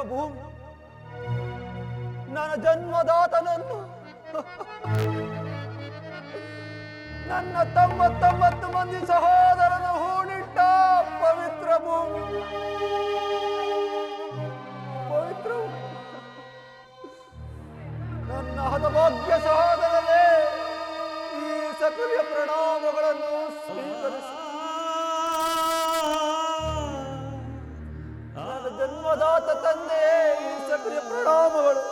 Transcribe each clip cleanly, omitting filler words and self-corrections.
ಭೂಮಿ ನನ್ನ ಜನ್ಮದಾತನನ್ನು ನನ್ನ 99 ಮಂದಿ ಸಹೋದರನ ಹೂಣಿಟ್ಟ ಪವಿತ್ರ ಭೂಮಿ, ಪವಿತ್ರ ನನ್ನ ಹತಭಾಗ್ಯ ಸಹೋದರನೇ, ಈ ಸಕಲ ಪ್ರಣಾಮಗಳನ್ನು ಸ್ವೀಕರಿಸಿ. ನನ್ನ ಜನ್ಮದಾತ ತಂದೆ, ಈ ಸಕಲ ಪ್ರಣಾಮಗಳು.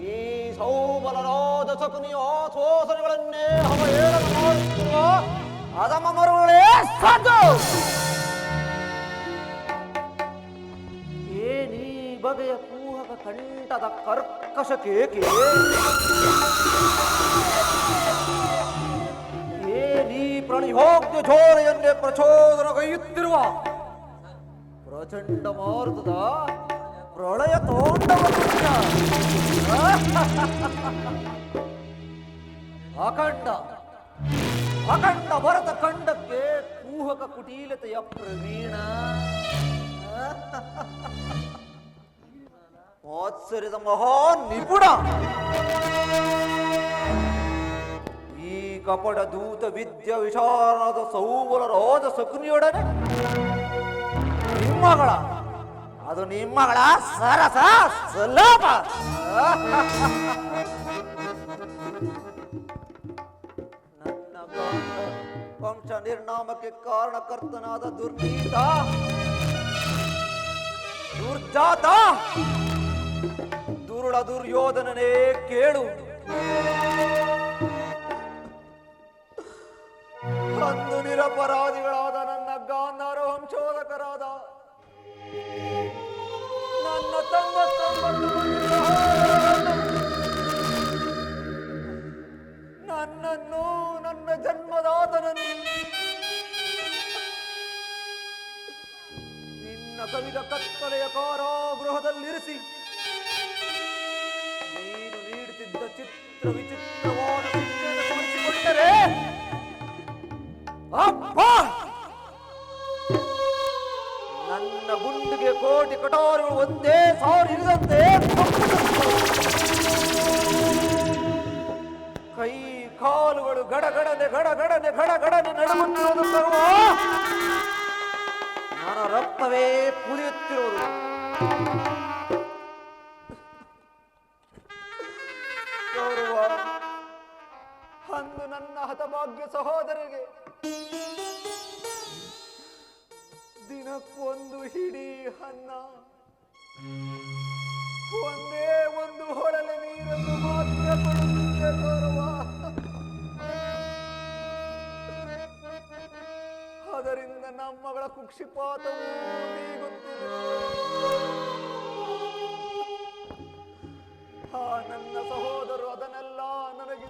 ಈ ಸೌಬಲರಾದ ಶಕುನಿಯ ಸೋಸರಿಗಳನ್ನೇ ಅವಹೇಳನ ಮಾಡುತ್ತಿರುವ ಅಧಮ ಮರುಗಳೇ ಸಾಧು. ಏನೀ ಬಗೆಯ ಕೂಹಕ ಕಂಠದ ಕರ್ಕಶ ಕೇಕೆ, ಏನೀ ಪ್ರಣಿಯೋಗ್ಯ ಜೋರೆಯನ್ನೇ ಪ್ರಚೋದನಗೈಯುತ್ತಿರುವ ಪ್ರಚಂಡ ಮಾರುತದ ಪ್ರಳಯ ತೋಂಡವನ್ನ ಅಖಂಡ ಅಖಂಡ ಭರತ ಖಂಡಕ್ಕೆ ಕೂಹಕ ಕುಟೀಲತೆಯ ಪ್ರವೀಣ, ಆಶ್ಚರ್ಯದ ಮಹಾನ್ ನಿಪುಣ, ಈ ಕಪಟ ದೂತ ವಿದ್ಯಾ ವಿಶಾರದ ಸೌಬಲ ರಾಜ ಶಕುನಿಯೊಡನೆ ನಿಮ್ಮಗಳ, ಅದು ನಿಮ್ಮಗಳ ಸರಸ ಸುಲಭ. ನನ್ನ ವಂಶ ನಿರ್ನಾಮಕ್ಕೆ ಕಾರಣಕರ್ತನಾದ ದುರ್ನೀತ ದುರ್ಜಾತ ದುರುಳ ದುರ್ಯೋಧನನೇ ಕೇಳು. ಅಂದು ನಿರಪರಾಧಿಗಳಾದ ನನ್ನ ಗಾಂಧಾರ ವಂಶೋಧಕರಾದ ನನ್ನ 99 ನನ್ನನ್ನು, ನನ್ನ ಜನ್ಮದಾತನನ್ನು ನಿನ್ನ ಕವಿದ ಕತ್ತಲೆಯ ಕಾರಾಗೃಹದಲ್ಲಿರಿಸಿ ನೀನು ನೀಡುತ್ತಿದ್ದ ಚಿತ್ರ ವಿಚಿತ್ರವಾದ ಶಿಕ್ಷೆಯನ್ನು ತೋರಿಸಿಕೊಟ್ಟರೆ ಅಪ್ಪ, ನನ್ನ ಗುಂಡಿಗೆ ಕೋಟಿ ಕಟಾರುಗಳು ಒಂದೇ ಸಾವಿರ ಇರದಂತೆ ಕೈ ಕಾಲುಗಳು ಗಡಗಡನೆ ಗಡಗಡನೆ ಗಡಗಡನೆ ನಡುಗುತ್ತಿರುವುದು ಬರುವ ನನ್ನ ರಕ್ತವೇ ಕುದಿಯುತ್ತಿರುವುದು. ಗೌರವ, ಅಂದು ನನ್ನ ಹತಭಾಗ್ಯ ಸಹೋದರಿಗೆ ದಿನಕ್ಕೊಂದು ಹಿಡಿ ಅನ್ನ, ಒಂದೇ ಒಂದು ಹೊಳಲೆ ನೀರನ್ನು ಮಾತ್ರ ಕೊಡುತ್ತಿದ್ದೆ ಗೌರವ. ಅದರಿಂದ ನಮ್ಮಗಳ ಕುಕ್ಷಿಪಾತವೂ ನೀಗುತ್ತಿದೆ. ಆ ನನ್ನ ಸಹೋದರು ಅದನ್ನೆಲ್ಲ ನನಗೆ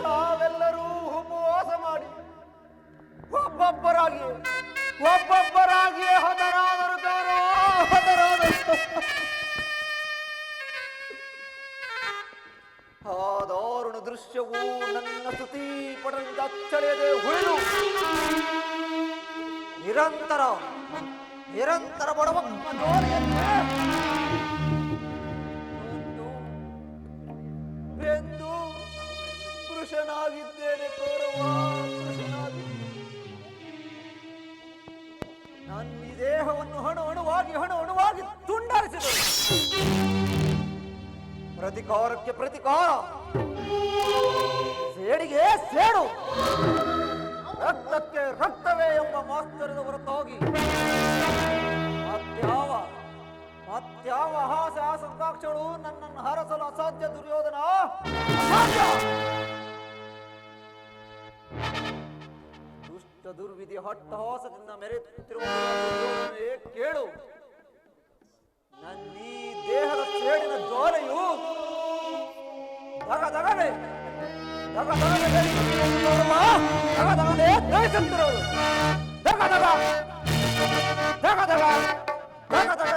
ತಾವೆಲ್ಲರೂ ಉಪವಾಸ ಮಾಡಿ ಒಬ್ಬೊಬ್ಬರಾಗಿಯೇ ಹತರಾದರು ಗೌರವ, ಹತರಾದರು. ಆ ದಾರುಣ ದೃಶ್ಯವು ನನ್ನ ಸ್ತುತಿ ಪಡಲಿಂದ ಅಚ್ಚಳಿಯದೆ ಉಳಿದು ನಿರಂತರ ನಿರಂತರ ಬಡವಕ್ಕ ಜೋರೆಯನ್ನೇ ಬೆಂದು ಕೃಷನಾಗಿದ್ದೇನೆ ಗೌರವ, ಕೃಷನಾಗಿದ್ದೇನೆ. ನನ್ನ ಈ ದೇಹವನ್ನು ಹಣು ಅಣುವಾಗಿ ತುಂಡರಿಸಿದರು. ಪ್ರತಿಕಾರಕ್ಕೆ ಪ್ರತಿಕಾರ, ಸೇಡಿಗೆ ಸೇಡು. ರಕ್ತಕ್ಕೆ ರಕ್ತವೇ ಎಂಬ ಮಾಸ್ತರದ ಹೊರತಾಗಿ ಮತ್ಯಾವ ಮತ್ಯಾವ ಹಾಸ್ಯ ಸಂಕಾಕ್ಷಗಳು ನನ್ನನ್ನು ಹರಸಲು ಅಸಾಧ್ಯ ದುರ್ಯೋಧನ, ಅಸಾಧ್ಯ. ದುಷ್ಟ ದುರ್ವಿಧಿ ಹಟ್ಟಹಾಸದಿಂದ ಮೆರೆಯುತ್ತಿರುವ ದುರ್ಯೋಧನನೇ ಕೇಳು. ನನ್ನೀ ದೇಹದ ಸೇಡಿನ ಜ್ವಾಲೆಯು ದಗದಗನೆ ದಹಿಸುತ್ತಿರುವುದು. ದಗದಗ ದಗದಗ ದಗದಗ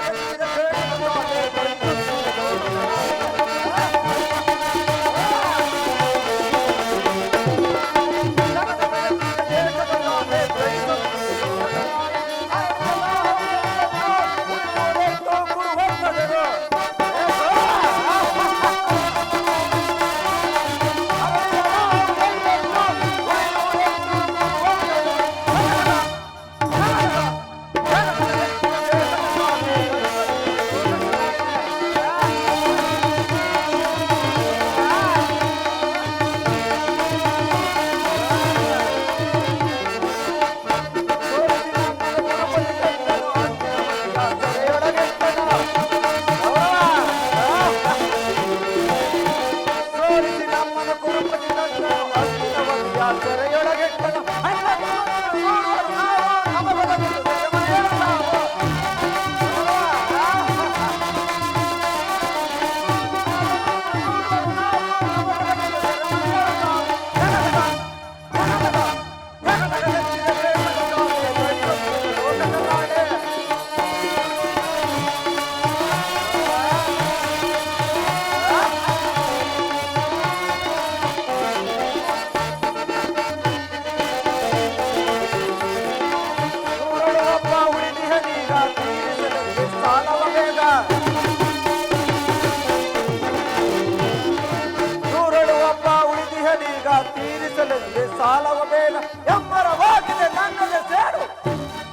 ಸಾಲವ ಬೇಡ ಎಮ್ಮರವಾಗಿದೆ ನನ್ನದ ಸೇಡು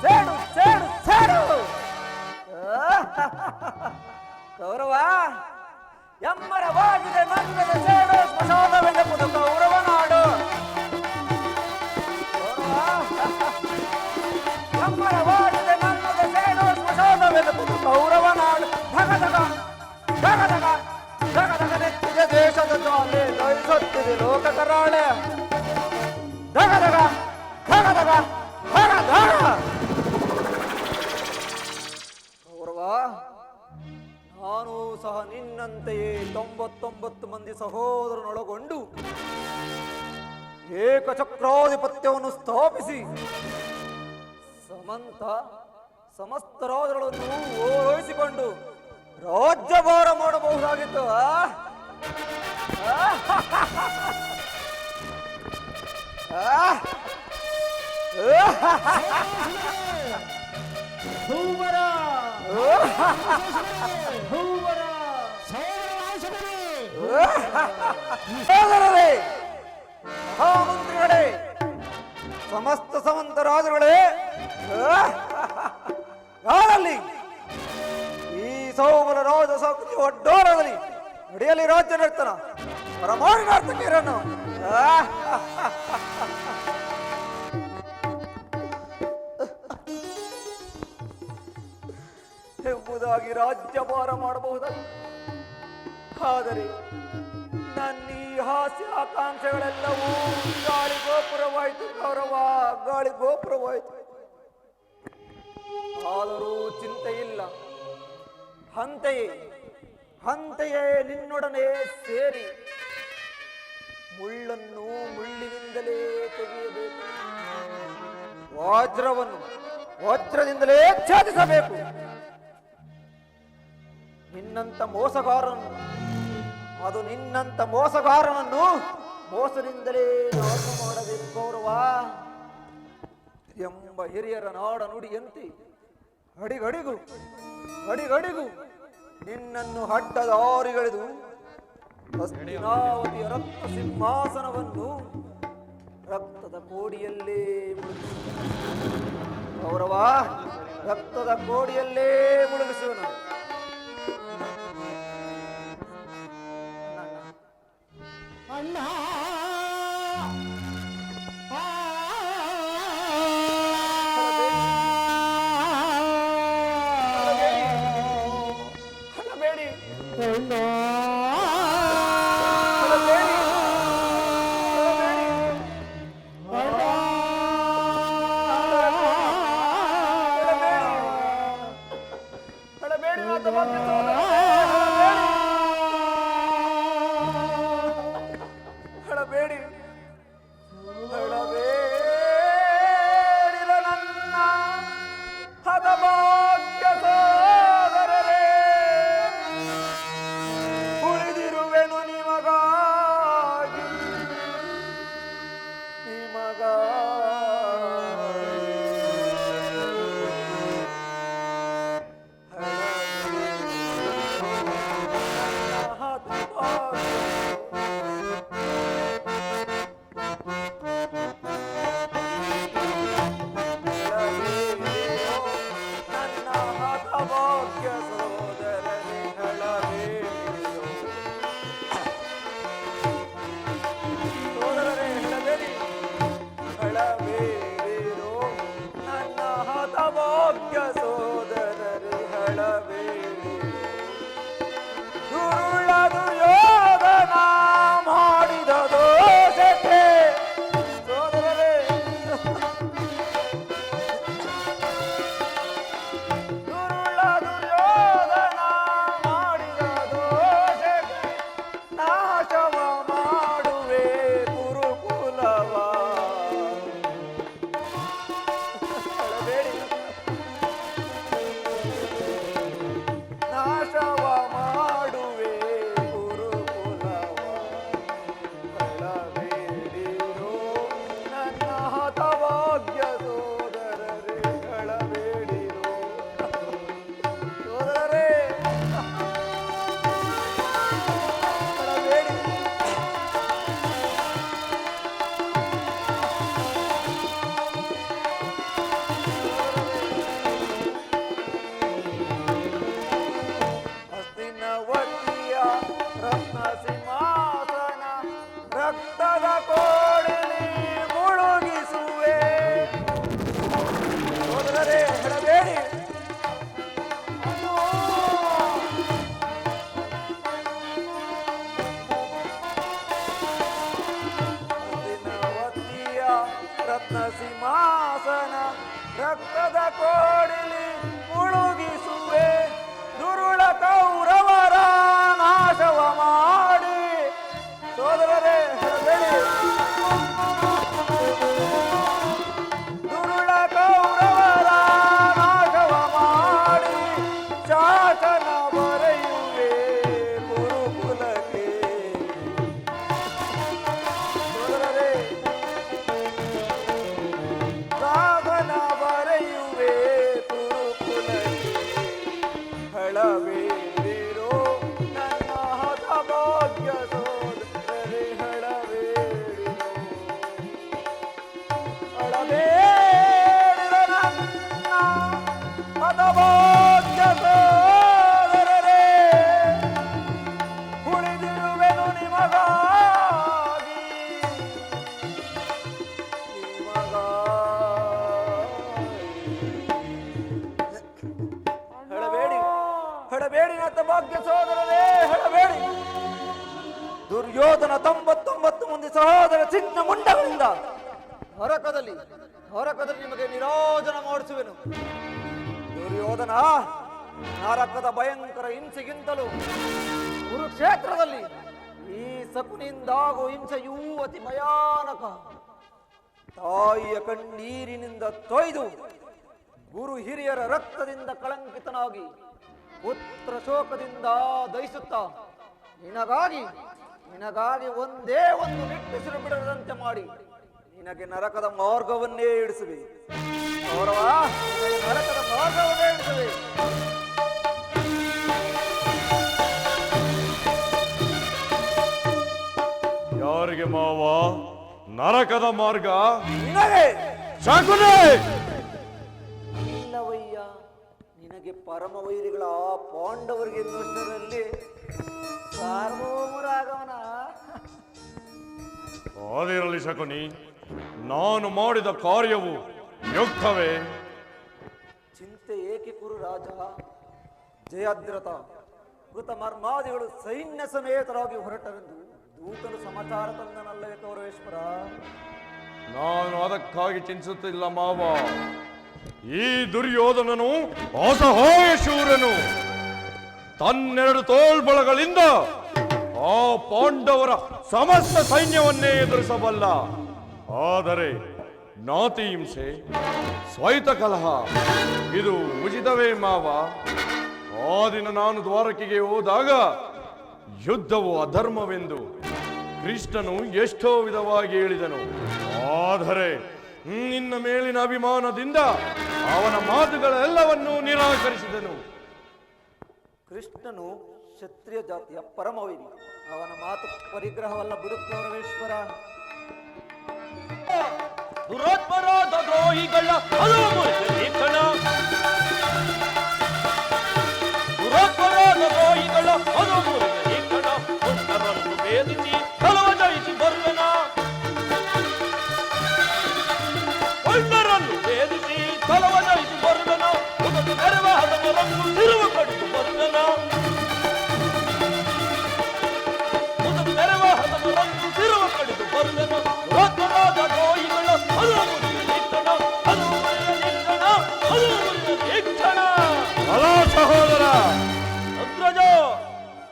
ಸೇಡು ಸೇಡು ಸೇಡು. ಕೌರವ ಎಮ್ಮರವಾಗಿದೆ ನನ್ನದ ಸೇಡು, ಸ್ಮಶಾನವೆಂಬುದು ಕೌರವ ನಾಡು. ಎಮ್ಮರವಾಗಿದೆ ನನ್ನದ ಸೇಡು, ಸ್ಮಶಾನವೆಂಬುದು ಕೌರವ ನಾಡು. ಧಗಧಗ ಧಗಧಗ ಧಗಧಗ ನೆಚ್ಚಿದ ದೇಶದ ಜ್ವಾಲೆ ದಹಿಸುತ್ತಿದೆ ಲೋಕ ಕರಾಳೆ. ಧಗಧಗ ಧಗಧಗ ಧಗಧಗ. ಕೌರವ, ನಾನು ಸಹ ನಿನ್ನಂತೆಯೇ 99 ಮಂದಿ ಸಹೋದರನೊಳಗೊಂಡು ಏಕಚಕ್ರಾಧಿಪತ್ಯವನ್ನು ಸ್ಥಾಪಿಸಿ ಸಮಸ್ತ ರಾಜರುಗಳನ್ನು ಓಲೈಸಿಕೊಂಡು ರಾಜ್ಯಭಾರ ಮಾಡಬಹುದಾಗಿತ್ತು. ಮಹಾಮಂತ್ರಿಗಳೇ, ಸಮಸ್ತ ಸಮಂತ ರಾಜರುಗಳೇ, ಯಾರಲ್ಲಿ ಈ ಸೌಮಲ ರಾಜ ಸಂಸ್ಕೃತಿ ಒಡ್ಡೋರದಲ್ಲಿ ನಡೆಯಲಿ ರಾಜ್ಯ ನರ್ತನ ಪರಮಾಣಿ ನರ್ತಕಿಯರನ್ನು ಎಂಬುದಾಗಿ ರಾಜ್ಯಭಾರ ಮಾಡಬಹುದಾಗಿ. ಆದರೆ ನನ್ನ ಈ ಹಾಸ್ಯ ಆಕಾಂಕ್ಷೆಗಳೆಲ್ಲವೂ ಗಾಳಿ ಗೋಪುರವಾಯಿತು ಕೌರವ, ಗಾಳಿ ಗೋಪುರವಾಯಿತು. ಆದರೂ ಚಿಂತೆ ಇಲ್ಲ, ಹಂತೆಯೇ ನಿನ್ನೊಡನೆ ಸೇರಿ ಮುಳ್ಳನ್ನು ಮುಳ್ಳಿನಿಂದಲೇ ತೆಗೆಯಬೇಕು, ವಜ್ರವನ್ನು ವಜ್ರದಿಂದಲೇ ಛೇದಿಸಬೇಕು. ನಿನ್ನಂತ ಮೋಸಗಾರನನ್ನು ಮೋಸದಿಂದಲೇ ನಾಶ ಮಾಡಬೇಕು ಕೌರವ ಎಂಬ ಹಿರಿಯರ ನಾಡ ನುಡಿಯಂತೆ ಅಡಿಗಡಿಗೂ ನಿನ್ನನ್ನು ಅಡ್ಡದಾರಿಗಳಿದು ಹಸ್ತಿನಾವತಿಯ ರಕ್ತ ಸಿಂಹಾಸನವನ್ನು ರಕ್ತದ ಕೋಡಿಯಲ್ಲೇ ಕೌರವ, ರಕ್ತದ ಕೋಡಿಯಲ್ಲೇ ಮುಳುಗಿಸುವನು. ಅಣ್ಣ ರತ್ನ ಸಿಂಹಾಸನ ರಕ್ತದ ಕೋಡಿಲಿ ಮುಳುಗಿಸುವೆ ದುರುಳ ಕೌರವರ ನಾಶವ ಮಾಡಿ ಸೋದರರೇ ದುರುಳ ಕೌರವರ ನಾಶವ ಮಾಡಿ ಶಾಸನ ಬರೆಯುವೆ ಗುರುಕುಲಕ್ಕೆ ಸೋದರರೇ ಸಾಧನ ಬರೆಯುವೆ ಗುರುಕುಲಕ್ಕೆ ಹಳಬೇಡಿರೋ ನನ್ನ ಹತಭಾಗ್ಯ ಸೋದರರೇ ಹಳಬೇಡಿರೋ ಹಳಬೇಡಿರೋ ನನ್ನ ಹತಭಾಗ್ಯ ಸೋದರರೇ ಉಳಿದಿರುವೆನು ನಿಮಗಾಗಿ ಹೇಳಬೇಡಿ ಹೇಳಬೇಡಿ ಹತಭಾಗ್ಯ ಸಹೋದರರೇ ಹೇಳಬೇಡಿ ದುರ್ಯೋಧನ 99 ಮಂದಿ ಸಹೋದರ ಚಿನ್ನ ಮುಂಡಗಳಿಂದ ನರಕದಲ್ಲಿ ನಿಮಗೆ ನಿರೋಜನ ಮಾಡಿಸುವೆನು ದುರ್ಯೋಧನ ನರಕದ ಭಯಂಕರ ಹಿಂಸೆಗಿಂತಲೂ ಕುರುಕ್ಷೇತ್ರದಲ್ಲಿ ಈ ಶಕುನಿಯಿಂದಾಗುವ ಹಿಂಸೆಯೂ ಅತಿ ಭಯಾನಕ ತಾಯಿಯ ಕಣ್ಣೀರಿನಿಂದ ತೊಯ್ದು ಗುರು ಹಿರಿಯರ ರಕ್ತದಿಂದ ಕಳಂಕಿತನಾಗಿ ಪುತ್ರ ಶೋಕದಿಂದ ದಹಿಸುತ್ತಾ ನಿನಗಾಗಿ ಒಂದೇ ಒಂದು ನಿಟ್ಟುಸಿರು ಬಿಡದಂತೆ ಮಾಡಿ ನಿನಗೆ ನರಕದ ಮಾರ್ಗವನ್ನೇ ಇಡಿಸುವೆ ಗೌರವ ನಿನಗೆ ನರಕದ ಮಾರ್ಗವನ್ನೇ ಇಡಿಸುವೆ ಯಾರಿಗೆ ಮಾವ ನರಕದ ಮಾರ್ಗ ನಿನಗೆ ಶಕುನಿ ಇಲ್ಲವಯ್ಯ ನಿನಗೆ ಪರಮ ವೈರಿಗಳ ಆ ಪಾಂಡವರಿಗೆ ಎನ್ನುವಷ್ಟರಲ್ಲಿ ಸಾರ್ವಭೌಮರಾಗವನ ಅದಿರಲಿ ಶಕುನಿ ನಾನು ಮಾಡಿದ ಕಾರ್ಯವು ಯುಕ್ತವೇ ಚಿಂತೆ ಏಕೆ ಕುರು ರಾಜ ಜಯದ್ರಥ ಕೃತಮರ್ಮಾದಿಗಳು ಸೈನ್ಯ ಸಮೇತರಾಗಿ ಹೊರಟರೆಂದು ದೂತನು ಸಮಾಚಾರ ತಂದನಲ್ಲವೇ ಕೌರವೇಶ್ವರ? ನಾನು ಅದಕ್ಕಾಗಿ ಚಿಂತಿಸುತ್ತಿಲ್ಲ ಮಾವ. ಈ ದುರ್ಯೋಧನನು ಅಸಹಾಯ ಶೂರನು. ತನ್ನೆರಡು ತೋಳ್ಬಳಗಳಿಂದ ಆ ಪಾಂಡವರ ಸಮಸ್ತ ಸೈನ್ಯವನ್ನೇ ಎದುರಿಸಬಲ್ಲ. ಆದರೆ ಜ್ಞಾತಿ ಹಿಂಸೆ, ಸ್ವೈತ ಕಲಹ ಇದು ಉಚಿತವೇ ಮಾವ? ಆ ದಿನ ನಾನು ದ್ವಾರಕೆಗೆ ಹೋದಾಗ ಯುದ್ಧವು ಅಧರ್ಮವೆಂದು ಕೃಷ್ಣನು ಎಷ್ಟೋ ವಿಧವಾಗಿ ಹೇಳಿದನು. ಆದರೆ ನಿನ್ನ ಮೇಲಿನ ಅಭಿಮಾನದಿಂದ ಅವನ ಮಾತುಗಳೆಲ್ಲವನ್ನೂ ನಿರಾಕರಿಸಿದನು. ಕೃಷ್ಣನು ಕ್ಷತ್ರಿಯ ಜಾತಿಯ ಪರಮವೈರಿ. ಅವನ ಮಾತು ಪರಿಗ್ರಹವಲ್ಲ ಬಿಡು ಕೌರವೇಶ್ವರ. ದುರಾತ್ಮರಾದ ದ್ರೋಹಿಗಳ ಲೇಖನ, ದುರಾತ್ಮರಾದ ದ್ರೋಹಿಗಳ ಲೇಖನ, ದುಷ್ಟರನ್ನು ಭೇದಿಸಿ ಕಲವ ಜಯಿಸಿ ಬರುವೆನ, ಕೊಂಡರನ್ನು ಭೇದಿಸಿ ಕಲವ ಜಯಿಸಿ ಬರುವೆನ, ಉದದು ನೆರವ ಹದವರನ್ನು ತಿರುವ ಕಡಿದು ಬರುವೆನ, ಉದದು ನೆರವ ಹದವರನ್ನು ತಿರುವ ಕಡಿದು ಬರುವೆನ. ದುರಾತ್ಮರಾದ ದ್ರೋಹಿಗಳ ಸಹೋದರ ಅಗ್ರಜ,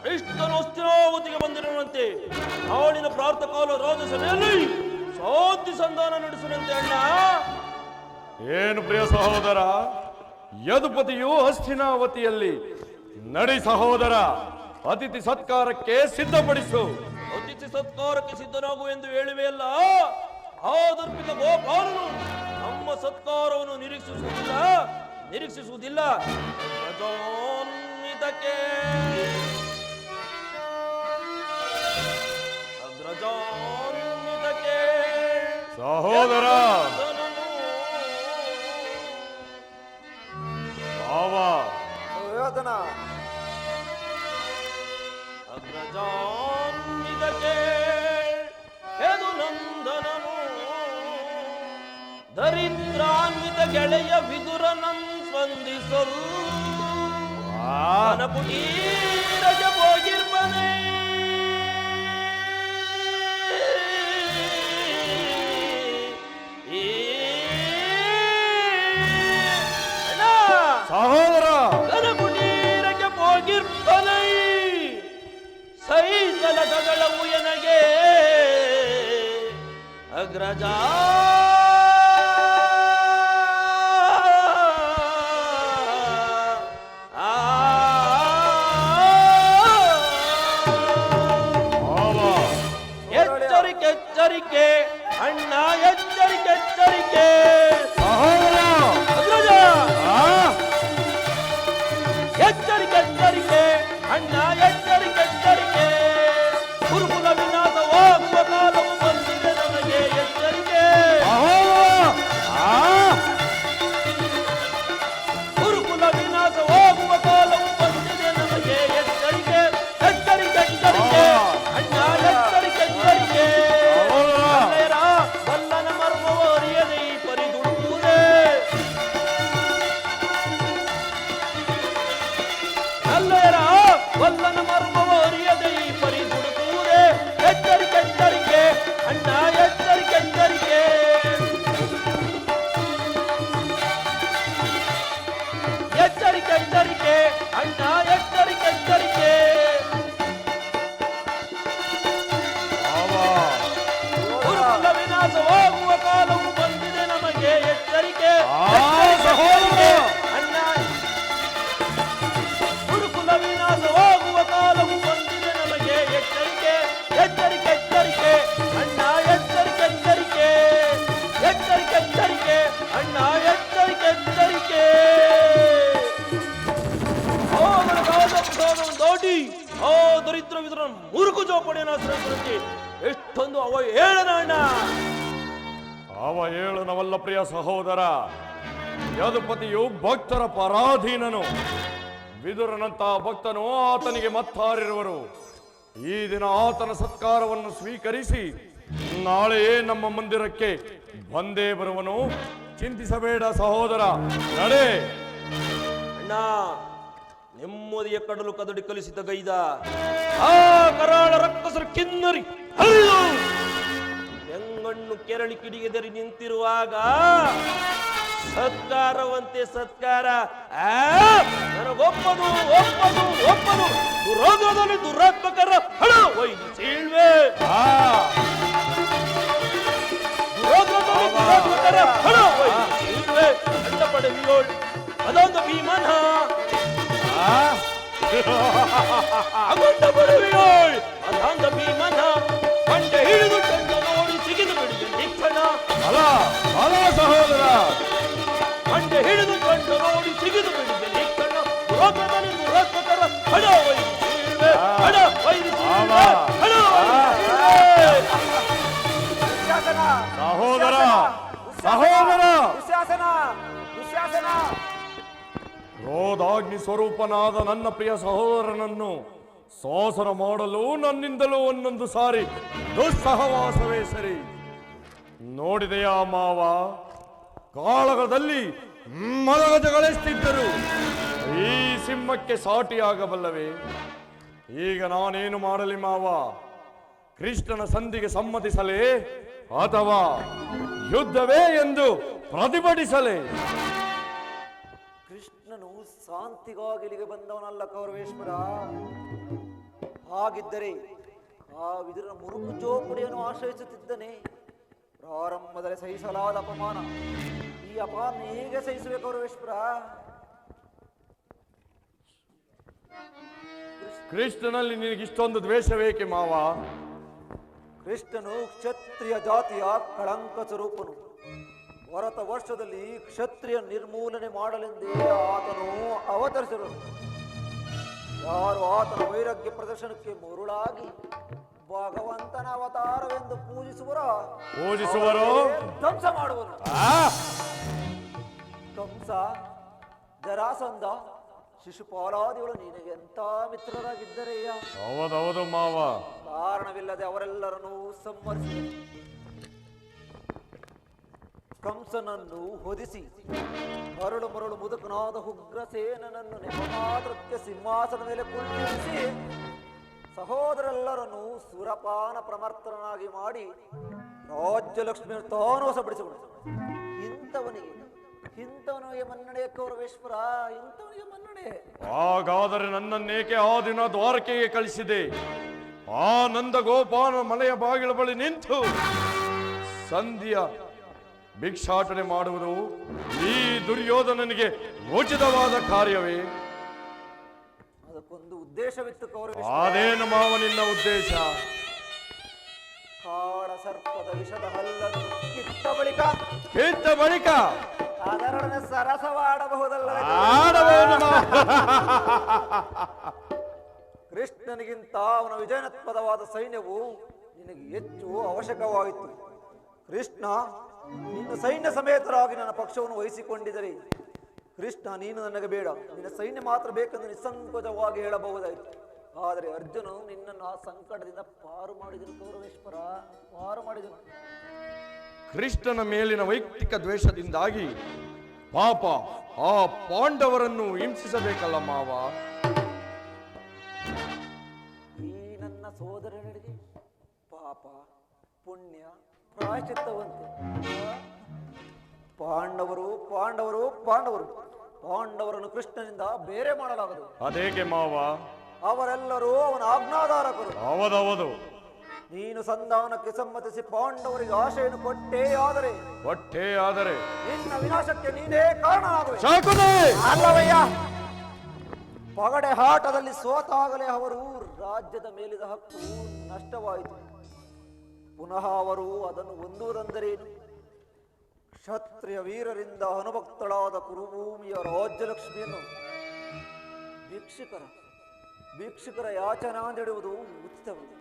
ಕೃಷ್ಣನು ಹಸ್ತಿನಾವತಿಗೆ ಬಂದಿರುವಂತೆ ನಾಳಿನ ಪ್ರಾತಃಕಾಲ ರಾಜಸಭೆಯಲ್ಲಿ ಶಾಂತಿ ಸಂಧಾನ ನಡೆಸುವಂತೆ ಅಣ್ಣ. ಏನು ಪ್ರಿಯ ಸಹೋದರ, ಯದುಪತಿಯು ಹಸ್ತಿನಾವತಿಯಲ್ಲಿ ನಡಿ ಸಹೋದರ. ಅತಿಥಿ ಸತ್ಕಾರಕ್ಕೆ ಸಿದ್ಧಪಡಿಸು. ಅತಿಥಿ ಸತ್ಕಾರಕ್ಕೆ ಸಿದ್ಧನಾಗುವೆಂದು ಹೇಳುವೆಯಲ್ಲ, ಆ ದರ್ಪಿತ ಗೋಪಾಲನು ನಮ್ಮ ಸತ್ಕಾರವನ್ನು ನಿರೀಕ್ಷಿಸುವುದಿಲ್ಲ. ಅಗ್ರಜಾನ್ವಿತಕ್ಕೆ ಸಹೋದರ ಭಾವ ದುರ್ಯೋಧನ, ಅಗ್ರಜಾನ್ವಿತಕ್ಕೆ ಯದು ನಂದನನು ದರಿದ್ರಾನ್ವಿತ ಗೆಳೆಯ ವಿದುರನಂ ಸ್ಪಂದಿಸಲು ಅನಪುಟೀರಜ ಹೋಗಿರ್ಬನೆ. ಸಹೋದರ ಅನಪುಟೀರಜ ಹೋಗಿರ್ಬನೆ ಸೈಕಲಗಳವು ಎನಗೆ ಅಗ್ರಜ. ಎಚ್ಚರಿಕೆ ಅಣ್ಣ, ಎಚ್ಚರಿಕೆ ಎಚ್ಚರಿಕೆ. ಅಗ್ರಜ ಎಚ್ಚರಿಕೆ ಎಚ್ಚರಿಕೆ ಅಣ್ಣ, ಎಚ್ಚರಿಕೆ ಎಚ್ಚರಿಕೆ. ಗುರುಕುಲ ವಿನಾಶವಾಗುವ ಕಾಲವು ಬಂದಿದೆ ನಮಗೆ, ಎಚ್ಚರಿಕೆ. ಗುರುಕುಲ ವಿನಾಶವಾಗುವ ಕಾಲವು ಬಂದಿದೆ ನಮಗೆ, ಎಚ್ಚರಿಕೆ ಎಚ್ಚರಿಕೆ ಎಚ್ಚರಿಕೆ ಅಣ್ಣ, ಎಚ್ಚರಿಕೆ ಎಚ್ಚರಿಕೆ. ವಲ್ಲನ ಮರ್ಮವ ಅರಿಯದೆ ಈ ಪರಿದುಡುವುದೇ, ಅಲ್ಲೇರ ವಲ್ಲನ ಮರ್ಮವ ಅರಿಯದೆ ಈ ಪರಿದುಡುವುದೇ. ಎಚ್ಚರಿಕೆ ಎಚ್ಚರಿಕೆ ಅಣ್ಣ, ಎಚ್ಚರಿಕೆ ಎಚ್ಚರಿಕೆ. ಎಚ್ಚರಿಕೆ ಎಚ್ಚರಿಕೆ ಅಣ್ಣ, ಎಚ್ಚರಿಕೆ ಎಚ್ಚರಿಕೆ. ಗುರುಕುಲ ವಿನಾಶವಾಗುವ ಕಾಲವು ಬಂದಿದೆ ನಮಗೆ, ಎಚ್ಚರಿಕೆ ಎಚ್ಚರಿಕೆ ಅಣ್ಣ. ಗುರುಕುಲ ವಿನಾಶವಾಗುವ ಕಾಲವು ಬಂದಿದೆ ನಮಗೆ, ಎಚ್ಚರಿಕೆ ಎಚ್ಚರಿಕೆ ಎಚ್ಚರಿಕೆ ಅಣ್ಣ, ಎಚ್ಚರಿಕೆ ಎಚ್ಚರಿಕೆ. ಎಚ್ಚರಿಕೆ ಎಚ್ಚರಿಕೆ ಅಣ್ಣ, ಎಚ್ಚರಿಕೆ ಎಚ್ಚರಿಕೆ. ಅವರ ಕಾಲವನ್ನು ದಾಟಿ ಆ ದರಿದ್ರ ವಿದ್ರ ಮುರುಕು ಜೋಪಡಿಯನ್ನು ಆಶ್ರಯಿಸುವಂತೆ ಎಷ್ಟೊಂದು ಅವ ಹೇಳನ ಅಣ್ಣ. ಅವ ಹೇಳನವಲ್ಲ ಪ್ರಿಯ ಸಹೋದರ. ಯದುಪತಿಯು ಭಕ್ತರ ಪರಾಧೀನನು. ವಿದುರನಂತಹ ಭಕ್ತನು ಆತನಿಗೆ ಮತ್ತಾರಿರುವರು. ಈ ದಿನ ಆತನ ಸತ್ಕಾರವನ್ನು ಸ್ವೀಕರಿಸಿ ನಾಳೆಯೇ ನಮ್ಮ ಮಂದಿರಕ್ಕೆ ಬಂದೇ ಬರುವನು. ಚಿಂತಿಸಬೇಡ ಸಹೋದರ, ನಡೆ. ಅಣ್ಣ, ನೆಮ್ಮದಿಯ ಕಡಲು ಕದಡಿ ಕಲಿಸಿದ ಗೈದ ಆ ಕರಾಳ ರಕ್ಕಸರು ಕಿನ್ನರಿ ಹರಿದು ಹೆಂಗಣ್ಣು ಕೆರಳಿ ಕಿಡಿಗೆದರಿ ನಿಂತಿರುವಾಗ ಸತ್ಕಾರವಂತೆ ಸತ್ಕಾರ ನನಗೊಪ್ಪದು ಒಪ್ಪದು ಒಪ್ಪದು ದುರೋಗದಲ್ಲಿ ದುರಾತ್ಮಕರ ಹಣ ಒಯ್ದು ಸೀಳ್ವೆ ದುರೋಗದಲ್ಲಿ ದುರಾತ್ಮಕರ ಹಣ ಒಯ್ದು ಸೀಳ್ವೆ ಅಡ್ಡ ಪಡೆದಿಯೋಳು ಅದೊಂದು ಭೀಮನ ಅಗೊಂಡ ಬರುವಿಯೋಳ್ ಅದಾಂದ ಭೀಮನ ಕಂಡೆ ಹಿಡಿದು ಕಂಡ ನೋಡಿ ಸಿಗಿದು ಬಿಡಿದ ನಿಕ್ಷಣ ಅಲ ಅಲ ಸಹೋದರ ಕಂಡೆ ಹಿಡಿದು ಕಂಡ ನೋಡಿ ಸಿಗಿದು ಬಿಡಿದ ನಿಕ್ಷಣ ದುರೋಗದಲ್ಲಿ ದುರಾತ್ಮಕರ ಹಣ ಒಯ್ದು ಸೀಳ್ವೆ ಹಣ ಒಯ್ದು ಸೀಳ್ವೆ ಹಣ ದುಶ್ಯಾಸನ ಸಹೋದರ ಸಹೋದರ ದುಶ್ಯಾಸನ ದುಶ್ಯಾಸನ ಕ್ರೋಧಾಗ್ನಿ ಸ್ವರೂಪನಾದ ನನ್ನ ಪ್ರಿಯ ಸಹೋದರನನ್ನು ಶಾಸನ ಮಾಡಲು ನನ್ನಿಂದಲೂ ಒಂದೊಂದು ಸಾರಿ ದುಸ್ಸಹವಾಸವೇ ಸರಿ. ನೋಡಿದೆಯಾ ಮಾವ, ಕಾಳಗದಲ್ಲಿ ಮಲಗಜಗಳೆಷ್ಟಿದ್ದರು ಈ ಸಿಂಹಕ್ಕೆ ಸಾಟಿಯಾಗಬಲ್ಲವೇ? ಈಗ ನಾನೇನು ಮಾಡಲಿ ಮಾವ? ಕೃಷ್ಣನ ಸಂಧಿಗೆ ಸಮ್ಮತಿಸಲೇ ಅಥವಾ ಯುದ್ಧವೇ ಎಂದು ಪ್ರತಿಭಟಿಸಲೇ? ಕೃಷ್ಣನು ಶಾಂತಿಗಾಗಿ ಇಲ್ಲಿಗೆ ಬಂದವನಲ್ಲ ಕೌರವೇಶ್ವರ. ಹಾಗಿದ್ದರೆ ಆ ವಿದುರನ ಮುರುಕು ಚೋಪಡಿಯನ್ನು ಆಶ್ರಯಿಸುತ್ತಿದ್ದನೆ. ಪ್ರಾರಂಭದಲ್ಲಿ ಸಹಿಸಲಾದ ಅಪಮಾನ, ಈ ಅಪಮಾನ ಹೇಗೆ ಸಹಿಸುವೆ ಕೌರವೇಶ್ವರ? ಕೃಷ್ಣನಲ್ಲಿ ನಿನಗಿಷ್ಟೊಂದು ದ್ವೇಷವೇಕೆ ಮಾವ? ಕೃಷ್ಣನು ಕ್ಷತ್ರಿಯ ಜಾತಿಯ ಕಳಂಕ ಸ್ವರೂಪನು. ಭರತ ವರ್ಷದಲ್ಲಿ ಕ್ಷತ್ರಿಯ ನಿರ್ಮೂಲನೆ ಮಾಡಲೆಂದೇ ಆತನು ಅವತರಿಸಿರು. ಯಾರು ಆತನ ವೈರಾಗ್ಯ ಪ್ರದರ್ಶನಕ್ಕೆ ಮರುಳಾಗಿ ಭಗವಂತನ ಅವತಾರವೆಂದು ಪೂಜಿಸುವರೋ ಧ್ವಂಸ ಮಾಡುವರು. ಕಂಸ, ಜರಾಸಂಧ, ಶಿಶುಪಾಲಾದಿಗಳು ನಿನಗೆ ಎಂತ ಮಿತ್ರರಾಗಿದ್ದರೆಯ್ಯ. ಹೌದೌದು ಮಾವ. ಕಾರಣವಿಲ್ಲದೆ ಅವರೆಲ್ಲರನ್ನೂ ಸಂಹರಿಸಿದರು. ಕಂಸನನ್ನು ಹೊದಿಸಿ ಮರಳು ಮರಳು ಮುದುಕನಾದ ಉಗ್ರಸೇನನನ್ನು ನೆಪಮಾತ್ರಕ್ಕೆ ಸಿಂಹಾಸನ ಮೇಲೆ ಕುಳ್ಳಿರಿಸಿ ಸಹೋದರೆಲ್ಲರನ್ನು ಸುರಪಾನ ಪ್ರಮರ್ತನಾಗಿ ಮಾಡಿ ರಾಜ್ಯಲಕ್ಷ್ಮಿಯನ್ನು ತಾನು ವಶಪಡಿಸಿಕೊಂಡ. ಇಂಥವನಿಗೆ ಮನ್ನಣೆ ಕೌರವೇಶ್ವರ, ಇಂಥವನಿಗೆ ಮನ್ನಣೆ. ಹಾಗಾದರೆ ನನ್ನನ್ನೇಕೆ ಆ ದಿನ ದ್ವಾರಕೆಗೆ ಕಳಿಸಿದೆ? ಆ ನಂದ ಗೋಪಾಲ ಮನೆಯ ಬಾಗಿಲ ಬಳಿ ನಿಂತು ಸಂಧಿಯ ಭಿಕ್ಷಾಟನೆ ಮಾಡುವುದು ಈ ದುರ್ಯೋಧನನಿಗೆ ಉಚಿತವಾದ ಕಾರ್ಯವೇ? ಅದಕ್ಕೊಂದು ಉದ್ದೇಶವಿತ್ತು ಕೌರವೇಶ್ವರ. ಅದೇನು ಮಾವ ನಿನ್ನ ಉದ್ದೇಶ? ಕಾಡ ಸರ್ಪದ ವಿಷದ ಹಲ್ಲನ್ನು ಕಿತ್ತ ಬಳಿಕ ಅದರೊಡನೆ ಸರಸವಾಡಬಹುದಲ್ಲ? ಕೃಷ್ಣನಿಗಿಂತ ಅವನ ವಿಜಯನತ್ಪದವಾದ ಸೈನ್ಯವು ನಿನಗೆ ಹೆಚ್ಚು ಅವಶ್ಯಕವಾಯಿತು. ಕೃಷ್ಣ ನೀನು ಸೈನ್ಯ ಸಮೇತರಾಗಿ ನನ್ನ ಪಕ್ಷವನ್ನು ವಹಿಸಿಕೊಂಡಿದ್ದರೆ, ಕೃಷ್ಣ ನೀನು ನನಗೆ ಬೇಡ, ನಿನ್ನ ಸೈನ್ಯ ಮಾತ್ರ ಬೇಕೆಂದು ನಿಸ್ಸಂಕೋಚವಾಗಿ ಹೇಳಬಹುದಾಯಿತು. ಆದರೆ ಅರ್ಜುನನು ನಿನ್ನನ್ನು ಆ ಸಂಕಟದಿಂದ ಪಾರು ಮಾಡಿದನು ಕೌರವೇಶ್ವರ, ಪಾರು ಮಾಡಿದನು. ಕೃಷ್ಣನ ಮೇಲಿನ ವೈಯಕ್ತಿಕ ದ್ವೇಷದಿಂದಾಗಿ ಪಾಪ ಆ ಪಾಂಡವರನ್ನು ಹಿಂಸಿಸಬೇಕಲ್ಲ ಮಾವ? ಈ ನನ್ನ ಸೋದರನಿಗೆ ಪಾಪ ಪುಣ್ಯ ಪ್ರಾಯಶ್ಚಿತ್ತವಂತೆ. ಪಾಂಡವರನ್ನು ಕೃಷ್ಣನಿಂದ ಬೇರೆ ಮಾಡಲಾಗದು. ಅದೇಕೆ ಮಾವ? ಅವರೆಲ್ಲರೂ ಅವನ ಆಜ್ಞಾಧಾರಕರು. ಹೌದೌದು. ನೀನು ಸಂಧಾನಕ್ಕೆ ಸಮ್ಮತಿಸಿ ಪಾಂಡವರಿಗೆ ಆಶೆಯನ್ನು ಕೊಟ್ಟೇ ಆದರೆ ನಿನ್ನ ವಿನಾಶಕ್ಕೆ ನೀನೇ ಕಾರಣನಾಗುವೆ. ಅಲ್ಲವಯ್ಯ, ಪಗಡೆ ಆಟದಲ್ಲಿ ಸೋತಾಗಲೇ ಅವರು ರಾಜ್ಯದ ಮೇಲಿದ ಹಕ್ಕು ನಷ್ಟವಾಯಿತು. ಪುನಃ ಅವರು ಅದನ್ನು ಹೊಂದುವುದೆಂದರೇನು? ಕ್ಷತ್ರಿಯ ವೀರರಿಂದ ಅನುಭಕ್ತಳಾದ ಕುರುಭೂಮಿಯ ರಾಜ್ಯಲಕ್ಷ್ಮಿಯನ್ನು ಭಿಕ್ಷುಕರ ಯಾಚನಾಂದಿಡುವುದು ಉಚಿತವಲ್ಲ.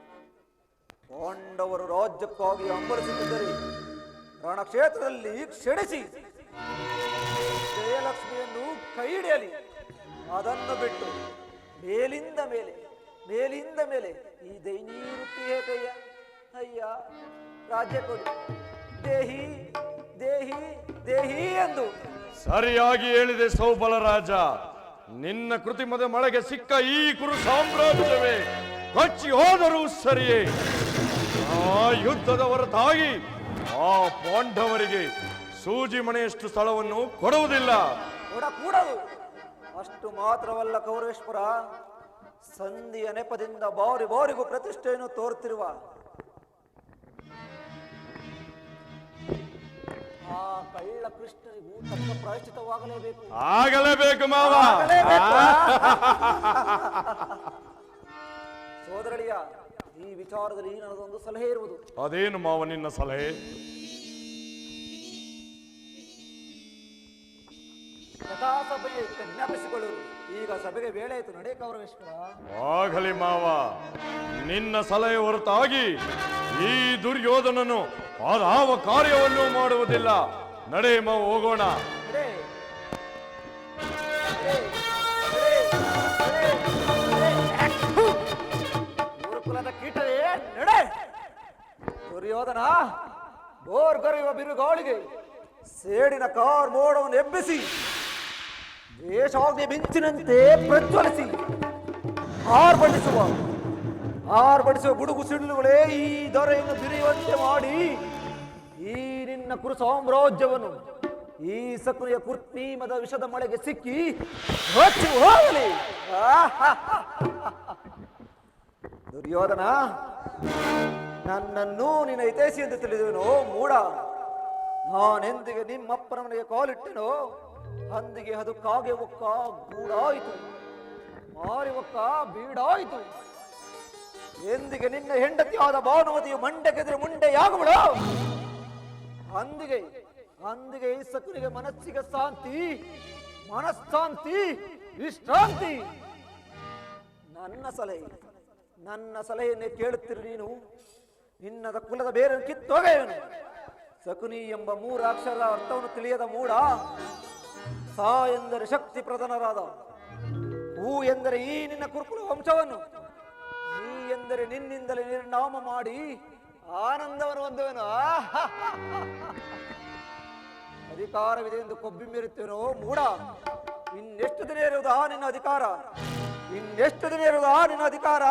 ಪಾಂಡವರು ರಾಜ್ಯಕ್ಕಾಗಿ ಹಂಬಲಿಸುತ್ತಿದ್ದರೆ ರಣಕ್ಷೇತ್ರದಲ್ಲಿ ಕ್ಷಣಿಸಿ ಜಯಲಕ್ಷ್ಮಿಯನ್ನು ಕೈ ಹಿಡಿಯಲಿ. ಅದನ್ನು ಬಿಟ್ಟು ಮೇಲಿಂದ ಮೇಲೆ ಈ ದೈನೀವೃತ್ತಿ ಏಕಯ್ಯ. ಅಯ್ಯ, ರಾಜ್ಯ ಕೊಡಿ, ದೇಹಿ ದೇಹಿ ದೇಹಿ ಎಂದು. ಸರಿಯಾಗಿ ಹೇಳಿದೆ ಸೌಬಲ ರಾಜ. ನಿನ್ನ ಕೃತಿಮದ ಮಳೆಗೆ ಸಿಕ್ಕ ಈ ಕುರು ಸಾಮ್ರಾಜ್ಯವೇ ಕಚ್ಚಿ ಹೋದರೂ ಸರಿಯೇ. ಆ ಯುದ್ಧದ ಹೊರತಾಗಿ ಆ ಪಾಂಡವರಿಗೆ ಸೂಜಿ ಮನೆಯಷ್ಟು ಸ್ಥಳವನ್ನು ಕೊಡುವುದಿಲ್ಲ. ಕೂಡದು ಅಷ್ಟು ಮಾತ್ರವಲ್ಲ ಕೌರವೇಶ್ವರ, ಸಂಧಿಯ ನೆಪದಿಂದ ಬಾರಿ ಬಾರಿಗೂ ಪ್ರತಿಷ್ಠೆಯನ್ನು ತೋರುತ್ತಿರುವ ಆ ಕಳ್ಳ ಕೃಷ್ಣನಿಗೂ ತಕ್ಕ ಪ್ರಾಯಶ್ಚಿತವಾಗಲೇಬೇಕು. ಆಗಲೇಬೇಕು ಮಾವ. ಸೋದರಳಿಯ, ಈ ವಿಚಾರದಲ್ಲಿ ನನ್ನದೊಂದು ಸಲಹೆ ಇರುವುದು. ಅದೇನು ಮಾವ ನಿನ್ನ ಸಲಹೆ? ಸಭೆಗೆ ಜ್ಞಾಪಿಸಿಕೊಳ್ಳುವುದು. ಈಗ ಸಭೆಗೆ ವೇಳೆ ಆಯಿತು, ನಡೆ ಕೌರವೇಶ್ವರ. ಆಗಲಿ ಮಾವ, ನಿನ್ನ ಸಲಹೆ ಹೊರತಾಗಿ ಈ ದುರ್ಯೋಧನನು ಅದಾವ ಕಾರ್ಯವನ್ನು ಮಾಡುವುದಿಲ್ಲ. ನಡೆ ಮಾವ, ಹೋಗೋಣ. ನಡೆ. ಗುರುಕುಲದ ಕೀಟವೇ ನಡೆ. ದುರ್ಯೋಧನ, ಬೋರ್ಗರೆಯುವ ಬಿರುಗಾಳಿಗೆ ಸೇಡಿನ ಕಾರ್ ಮೋಡವನ್ನು ಎಬ್ಬಿಸಿ ದೇಶಾಗ್ನಿ ಮಿಂಚಿನಂತೆ ಪ್ರಜ್ವಲಿಸಿ ಆರ್ಭಟಿಸುವ ಗುಡುಗು ಸಿಡಿಲುಗಳೇ ಈ ದೊರೆಯನ್ನು ಬಿರಿಯುವಂತೆ ಮಾಡಿ ಈ ನಿನ್ನ ಕುರು ಸಾಮ್ರಾಜ್ಯವನ್ನು ಈ ಸಕ್ರಿಯ ಕುರ್ತೀಮದ ವಿಷದ ಮಳೆಗೆ ಸಿಕ್ಕಿ ಹೊಚ್ಚಿ ಹೋಗಲಿ. ದುರ್ಯೋಧನ, ನನ್ನನ್ನು ನಿನ್ನ ಹಿತೈಷಿ ಎಂದು ತಿಳಿದೇನೋ ಮೂಢ. ನಾನೆಂದಿಗೆ ನಿಮ್ಮಪ್ಪನ ಮನೆಗೆ ಕಾಲಿಟ್ಟೆನೋ ಅಂದಿಗೆ ಅದು ಕಾಗೆ ಒಕ್ಕ ಗೂಡಾಯಿತು, ಮಾರಿ ಒಕ್ಕ ಬೀಡಾಯಿತು. ಎಂದಿಗೆ ನಿನ್ನ ಹೆಂಡತಿಯಾದ ಭಾನುಮತಿಯು ಮಂಡೆಗೆದ್ರೆ ಮುಂಡೆಯಾಗುಬಿಡ. ಅಂದಿಗೆ ಈ ಸಕುನಿಗೆ ಮನಸ್ಸಿಗೆ ಮನಃಶಾಂತಿ ವಿಶ್ರಾಂತಿ. ನನ್ನ ಸಲಹೆಯನ್ನೇ ಕೇಳುತ್ತಿರು ನೀನು. ನಿನ್ನದ ಕುಲದ ಬೇರೆ ಕಿತ್ತೋಗೆಯವನು. ಸಕುನಿ ಎಂಬ 3 ಅಕ್ಷರ ಅರ್ಥವನ್ನು ತಿಳಿಯದ ಮೂಢ. ಸಾ ಎಂದರೆ ಶಕ್ತಿ ಪ್ರಧಾನರಾದ, ಹೂ ಎಂದರೆ ಈ ನಿನ್ನ ಕುರುಕುಲ ವಂಶವನ್ನು, ನೀ ಎಂದರೆ ನಿನ್ನಿಂದಲೇ ನಿರ್ನಾಮ ಮಾಡಿ ಆನಂದವನ್ನು ಹೊಂದುವನು. ಅಧಿಕಾರವಿದೆ ಎಂದು ಕೊಬ್ಬಿ ಮೇರುತ್ತೇನೋ ಮೂಢ. ಇನ್ನೆಷ್ಟು ದಿನ ಇರುವುದು ಆ ನಿನ್ನ ಅಧಿಕಾರ? ಇನ್ನೆಷ್ಟು ದಿನ ಇರುವುದು ಆ ನಿನ್ನ ಅಧಿಕಾರ?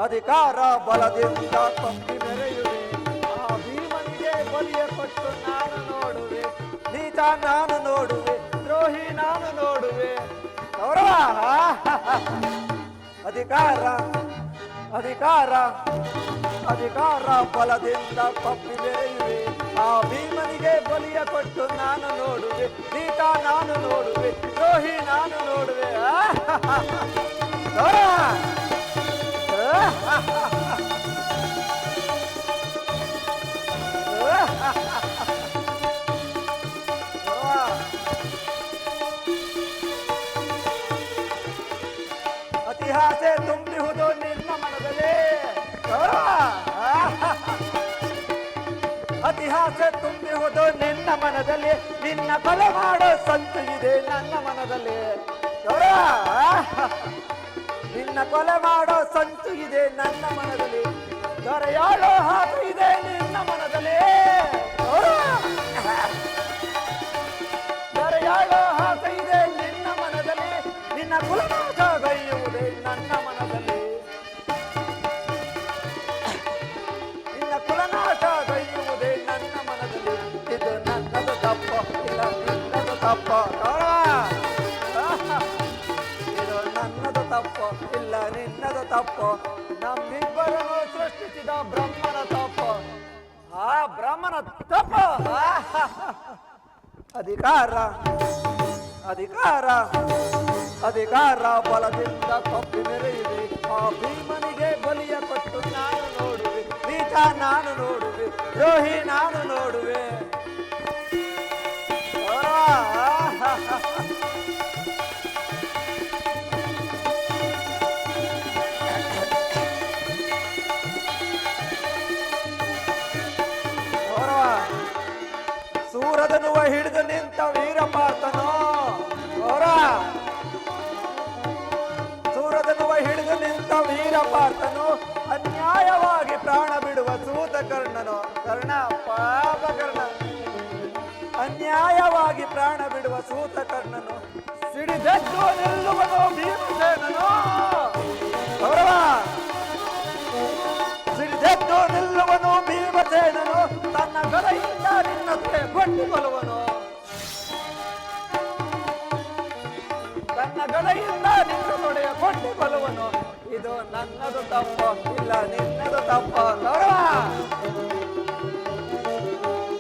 ಅಧಿಕಾರ ಬಲದಿಂದ ಕೊಬ್ಬಿ ಮೆರೆಯುವೆ. ಆ ಭೀಮನಿಗೆ ಬಲಿಯ ಕೊಟ್ಟು ನಾನು ನೋಡುವೆ, ನೀಚ ನಾನು ನೋಡುವೆ, ದ್ರೋಹಿ ನಾನು ನೋಡುವೆ. ಗೌರವ, ಅಧಿಕಾರ ಬಲದಿಂದ ಕೊಬ್ಬಿ ಮೆರೆಯುವೆ. ಆ ಭೀಮನಿಗೆ ಬಲಿಯ ಕೊಟ್ಟು ನಾನು ನೋಡುವೆ, ನೀಚ ನಾನು ನೋಡುವೆ, ದ್ರೋಹಿ ನಾನು ನೋಡುವೆ. ಗೌರವ, ಇತಿಹಾಸ ತುಂಬಿಹುದು ನಿನ್ನ ಮನದಲ್ಲಿ. ಇತಿಹಾಸ ತುಂಬಿಹುದು ನಿನ್ನ ಮನದಲ್ಲಿ. ನಿನ್ನ ಕೊಲೆ ಮಾಡೋ ಸಂತು ಇದೆ ನನ್ನ ಮನದಲ್ಲಿ. ನಿನ್ನ ಕೊಲೆ ಮಾಡೋ ಸಂತು ಇದೆ ನನ್ನ ಮನದಲ್ಲಿ. ದೊರೆಯಾಳೋ ಹಾಕು ಇದೆ ನಿನ್ನ ಮನದಲ್ಲಿ. ದೊರೆಯಾಳೋ ಹಾಕು ಇದೆ ನಿನ್ನ ಮನದಲ್ಲಿ. ನಿನ್ನ ಕುಲನಾಶ ಗೈಯುವುದೇ ನನ್ನ ಮನದಲ್ಲಿ. ನಿನ್ನ ಕುಲನಾಶ ಗೈಯುವುದೇ ನನ್ನ ಮನದಲ್ಲಿ. ಇದು ನನ್ನದು ತಪ್ಪ, ಇಲ್ಲ ನಿನ್ನದು ತಪ್ಪ. ಇದು ನನ್ನದು ತಪ್ಪ, ಇಲ್ಲ ನಿನ್ನದು ತಪ್ಪ. ನಮ್ಮಿಬ್ಬರನ್ನು ಸೃಷ್ಟಿಸಿದ ಬ್ರಹ್ಮನ ತಪ್ಪ. ಆ ಬ್ರಹ್ಮನ ತಪ್ಪ. ಅಧಿಕಾರ ಬಲದಿಂದ ಕೊಬ್ಬಿ ಮೆರೆಯುವೆ. ಆ ಭೀಮನಿಗೆ ಬಲಿಯ ಕೊಟ್ಟು ನಾನು ನೋಡುವೆ, ನೀಚ ನಾನು ನೋಡುವೆ, ದ್ರೋಹಿ ನಾನು ನೋಡುವೆ. ಸೂರದನುವ ಹಿಡಿದು ನಿಂತ ವೀರಪಾರ್ಥನೋ, ಸೂರದನುವ ಹಿಡಿದು ನಿಂತ ವೀರಪಾರ್ಥನು ಅನ್ಯಾಯವಾಗಿ ಪ್ರಾಣ ಬಿಡುವ ಸೂತ ಕರ್ಣನೋ. ಕರ್ಣ, ಪಾಪ ಕರ್ಣ. ಅನ್ಯಾಯವಾಗಿ ಪ್ರಾಣ ಬಿಡುವ ಸೂತಕರ್ಣನು ಸಿಡಿದೆದ್ದು ನಿಲ್ಲುವನು ಭೀಮಸೇನನು. ಗೌರವ, ಸಿಡಿದೆದ್ದು ನಿಲ್ಲುವನು ಭೀಮಸೇನನು, ತನ್ನ ಗದೆಯಿಂದ ನಿನ್ನತ್ತೆ ಕೊಟ್ಟಿಕೊಳ್ಳುವನು. ತನ್ನ ಗದೆಯಿಂದ ನಿನ್ನ ತೊಡೆಯ ಕೊಟ್ಟಿಕೊಳ್ಳುವನು. ಇದು ನನ್ನದು ತಪ್ಪ, ಇಲ್ಲ ನಿನ್ನದು ತಪ್ಪ. ಗೌರವ,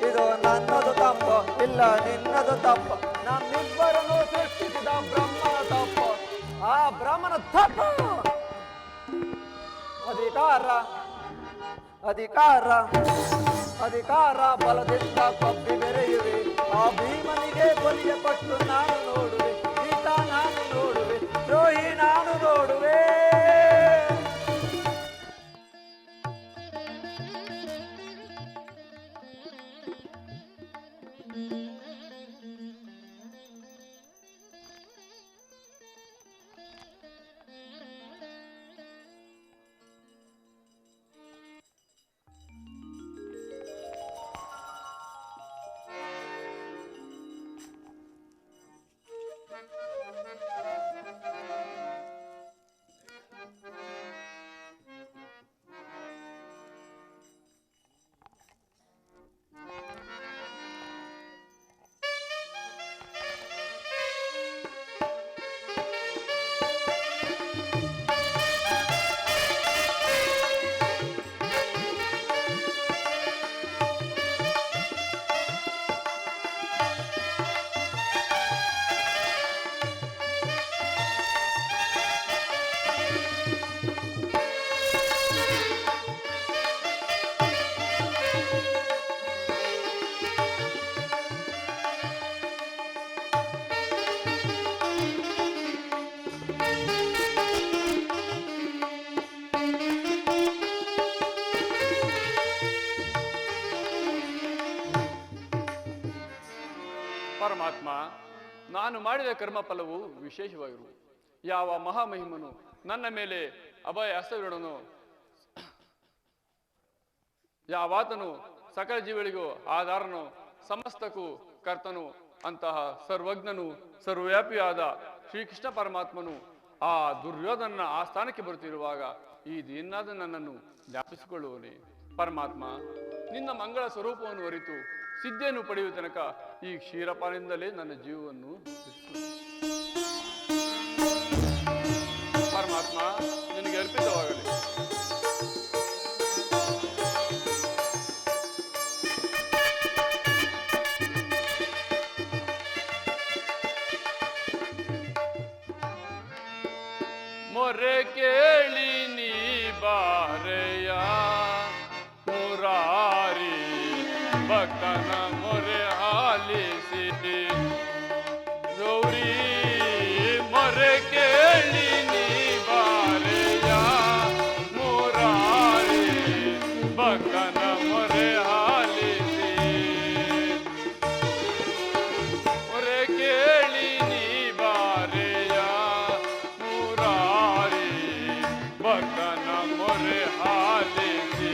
ಇದು ನನ್ನದು ತಪ್ಪ, ಇಲ್ಲ ನಿನ್ನದು ತಪ್ಪ. ನಮ್ಮಿಬ್ಬರನ್ನು ಸೃಷ್ಟಿಸಿದ ಬ್ರಹ್ಮನ ತಪ್ಪ. ಆ ಬ್ರಹ್ಮನ ತಪ್ಪು. ಅಧಿಕಾರ ಅಧಿಕಾರ ಅಧಿಕಾರ ಬಲದಿಂದ ಕಬ್ಬಿ ಬೆರೆಯುವೆ. ಆ ಭೀಮನಿಗೆ ಬಲಿಯ ಕೊಟ್ಟು ನಾನು ನೋಡುವೆ. ಈತ ನಾನು ನೋಡುವೆ, ದ್ರೋಹಿ ನಾನು ನೋಡುವೆ. ಪರಮಾತ್ಮ, ನಾನು ಮಾಡಿದ ಕರ್ಮಫಲವು ವಿಶೇಷವಾಗಿರು. ಯಾವ ಮಹಾಮಹಿಮನು ನನ್ನ ಮೇಲೆ ಅಭಯ ಹಸ್ತವಿಡನು, ಯಾವಾತನು ಸಕಲ ಜೀವಳಿಗೂ ಆಧಾರನು, ಸಮಸ್ತಕ್ಕೂ ಕರ್ತನು, ಅಂತಹ ಸರ್ವಜ್ಞನು ಸರ್ವವ್ಯಾಪಿಯಾದ ಶ್ರೀಕೃಷ್ಣ ಪರಮಾತ್ಮನು ಆ ದುರ್ಯೋಧನ ಆ ಸ್ಥಾನಕ್ಕೆ ಬರುತ್ತಿರುವಾಗ ಈ ದೀನಾದ ನನ್ನನ್ನು ಜ್ಞಾಪಿಸಿಕೊಳ್ಳುವನೇ. ಪರಮಾತ್ಮ, ನಿನ್ನ ಮಂಗಳ ಸ್ವರೂಪವನ್ನು ಅರಿತು ಸಿದ್ಧಿಯನ್ನು ಪಡೆಯುವ ತನಕ ಈ ಕ್ಷೀರಪಾನದಿಂದಲೇ ನನ್ನ ಜೀವವನ್ನು ಪರಮಾತ್ಮ ನಿನಗೆ ಅರ್ಪಿತವಾಗಲಿ. ಮೊರೆ ಕೇಳಿ ನೀ ಬಾರೆಯ ಮುರಾರಿ, ಭಕ್ತನ ಮೊರೆ ಆಲಿಸಿ ಗೌರಿ. ಮೊರೆ ಕೇಳಿ ನೀ ಬಾರೆಯ ಮುರಾರಿ, ಭಕ್ತನ ಮೊರೆ ಆಲಿಸಿ. ಮೊರೆ ಕೇಳಿ ನೀ ಬಾರೆಯ ಮುರಾರಿ, ಭಕ್ತನ ಮೊರೆ ಆಲಿಸಿ.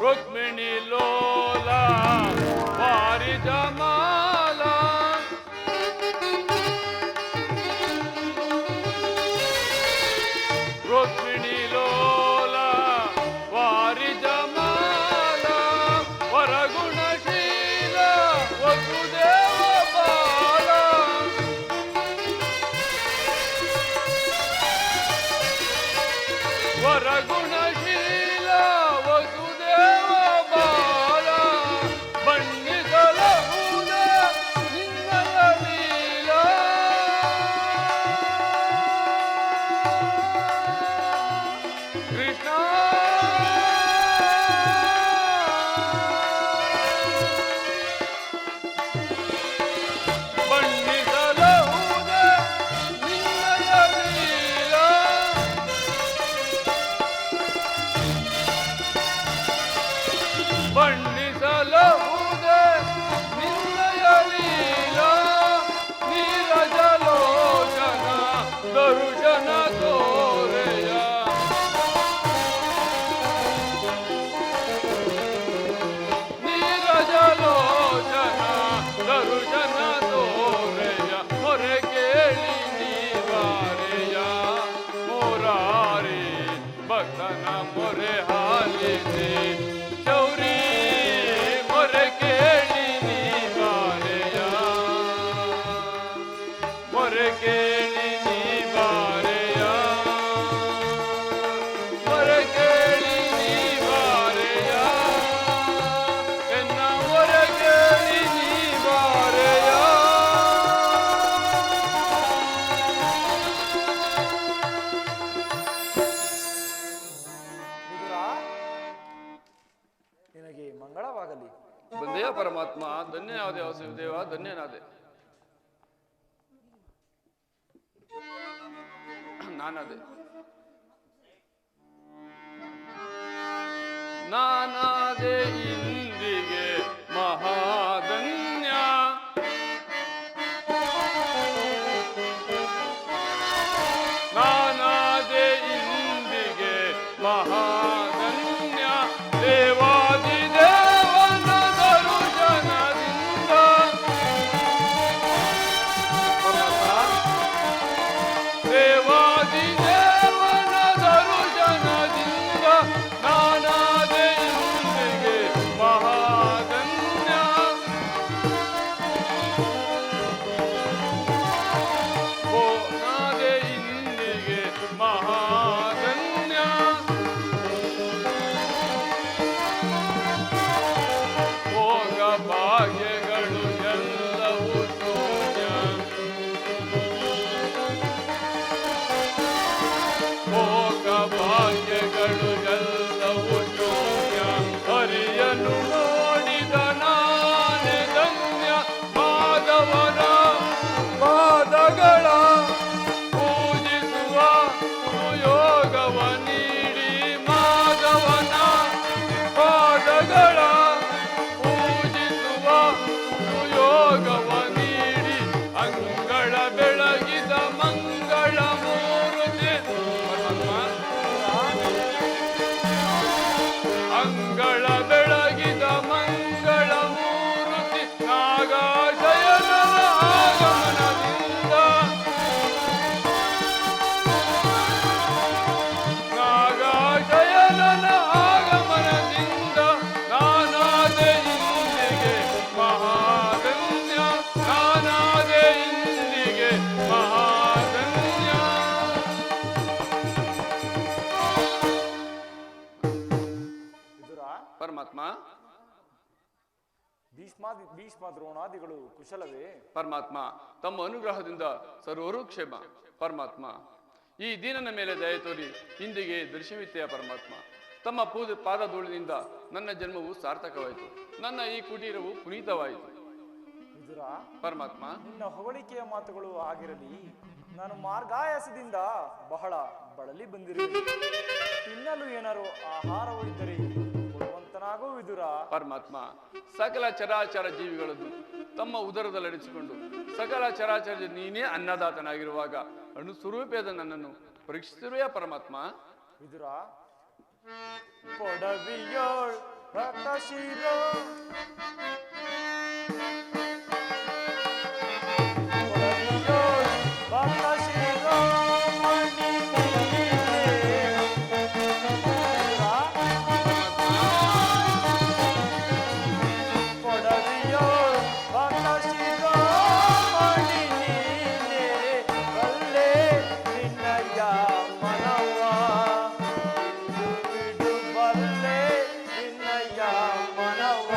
ರುಕ್ಮಿಣಿ ಲೋಲ ವಾರಿ ಜಮಾಲ, ರುಕ್ಮಿಣಿ ಲೋಲ ವಾರಿ ಜಮಾಲ, ವರಗುಣಶೀಲ ವಸುದೇವ ಬಾಲ. ವರಗುಣಶೀಲ ವಸುದೇವ ಬಾಲ, ಬಣ್ಣಿಸಲಹುದ ನಿನ್ನಯ ಲೀಲ. ಕೃಷ್ಣ ಬಣ್ಣಿಸ ಭಕ್ತನ ಮೊರೆ ಹಾಲಿದೆ ಚೌರಿ ಮೊರೆ ಕೇಳಿ ನೀ ಬಾರೆಯ ಮೊರೆ ಕೇಳಿ ನೀ ಬಾರೆಯ ಮೊರೆ ಕೇಳಿ ನೀ ಬಾರೆಯ ಎನ್ನ ಮೊರೆ ಕೇಳಿ ನೀ ಬಾರೆಯ. ವಿದುರ, ನಿನಗೆ ಮಂಗಳವಾಗಲಿ. ಬಂದೆಯ ಪರಮಾತ್ಮ, ಧನ್ಯನಾದೆ ವಾಸುದೇವ, ಧನ್ಯನಾದೆ. ನಾನಾದೆ ನಾನಾದೆ ಇಂದಿಗೆ ಮಹಾಧನ್ಯ ನಾನಾದೆ ಇಂದಿಗೆ ಮಹಾಧನ್ಯ ದೇವಾದಿ ದೇವನ ದರುಶನದಿಂದ ದೇವಾದಿ ದೇವನ ದರುಶನದಿಂದ ನಾನಾದೆ ಇಂದಿಗೆ ಮಹಾಧನ್ಯ ಓ ನಾದೆ ಇಂದಿಗೆ ಮಹಾಧನ್ಯ ಭೋಗ ಭಾಗ್ಯಗಳು ಎಲ್ಲವೂ ಶೂನ್ಯ ಭೋಗ ಭಾಗ್ಯಗಳು ಎಲ್ಲವೂ ಶೂನ್ಯ ಹರಿಯನು ನೋಡಿದ ನಾನೇ ಧನ್ಯ ಮಾಧವನ ಪಾದಗಳ ಪೂಜಿಸುವ ಸುಯೋಗವ ನೀಡಿ ಮಾಧವನ ಪಾದಗಳ ಪೂಜಿಸುವ ಸುಯೋಗವ ನೀಡಿ ಅಂಗಳ ಬೆಳಗಿದ ಮಂಗಳ ಮೂರುತಿ ಅಂಗಳ ಬೆಳಗಿದ ಮಂಗಳ ಮೂರುತಿ ನಾಗಶಯನನ ಆಗಮನದಿಂದ ನಾಗಶಯನನ ಆಗಮನದಿಂದ ನಾನಾದೆ ಇಂದಿಗೆ ಮಹಾಧನ್ಯ ನಾನಾದೆ ಇಂದಿಗೆ ಮಹಾಧನ್ಯ. ವಿದುರ, ಪರಮಾತ್ಮ ಭೀಷ್ಮ ದ್ರೋಣಾದಿಗಳು ಕುಶಲವೇ? ಪರಮಾತ್ಮ ತಮ್ಮ ಅನುಗ್ರಹದಿಂದ ಸರ್ವರೂ ಕ್ಷೇಮ. ಪರಮಾತ್ಮ ಈ ದೀನನ ಮೇಲೆ ದಯ ತೋರಿ ಇಂದಿಗೆ ದರ್ಶನವಿತ್ತೆಯ ಪರಮಾತ್ಮ ತಮ್ಮ ಪಾದಧೂಳಿನಿಂದ ನನ್ನ ಜನ್ಮವು ಸಾರ್ಥಕವಾಯಿತು, ನನ್ನ ಈ ಕುಟೀರವು ಪುನೀತವಾಯಿತು. ವಿದುರ, ಪರಮಾತ್ಮ ನಿನ್ನ ಹೊಗಳಿಕೆಯ ಮಾತುಗಳು ಆಗಿರಲಿ, ನಾನು ಮಾರ್ಗಾಯಾಸದಿಂದ ಬಹಳ ಬಳಲಿ ಬಂದಿರುವೆ. ತಿನ್ನಲು ಏನಾರು ಆಹಾರವೂ ಇದ್ದರೆ ಕೊಡುವಂತನಾಗೋ ವಿದುರ. ಪರಮಾತ್ಮ ಸಕಲ ಚರಾಚರ ಜೀವಿಗಳನ್ನು ತಮ್ಮ ಉದರದಲ್ಲಿಡಿಸಿಕೊಂಡು ಸಕಲ ಚರಾಚರ ನೀನೇ ಅನ್ನದಾತನಾಗಿರುವಾಗ ಅಣುಸ್ವರೂಪಿಯಾದ ನನ್ನನ್ನು ಪರೀಕ್ಷಿಸಿರುವೆಯ ಪರಮಾತ್ಮ. ವಿದುರ, ಕೊಡವಿಯೋಳ್ ಪ್ರಕಾಶಿರೋ ಕೊಡವಿಯೋಳ್ ಪ್ರಕಾಶಿರೋ ಮಣಿ ನೀನೆ. ಕೊಡವಿಯೋಳ್ ಪ್ರಕಾಶಿರೋ ಮಣಿ ನೀನೆ ಬಲ್ಲೆ ನಿನ್ನಯ ಮನವ ಬಿಡು ಬಲ್ಲೆ ನಿನ್ನಯ ಮನವ.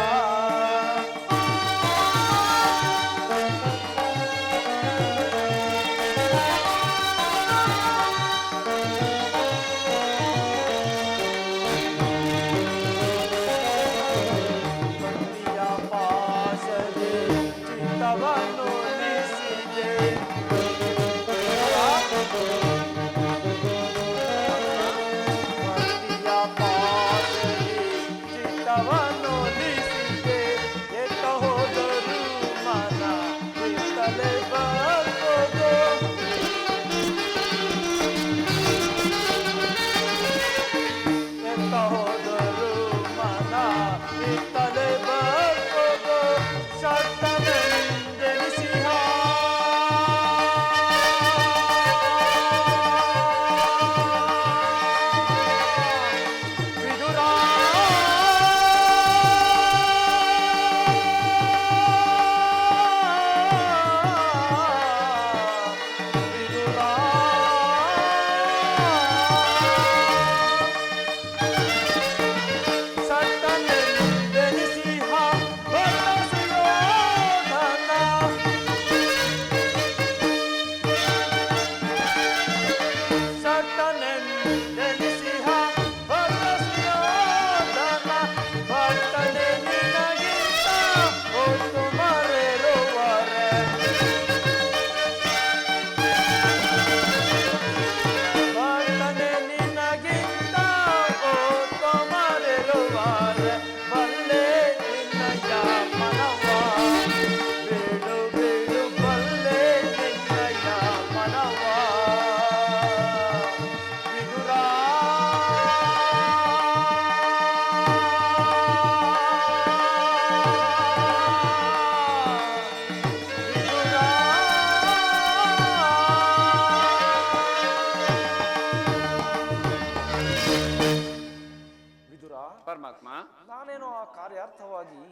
ಪರಮಾತ್ಮ, ನಾನೇನೋ ಆ ಕಾರ್ಯಾರ್ಥವಾಗಿ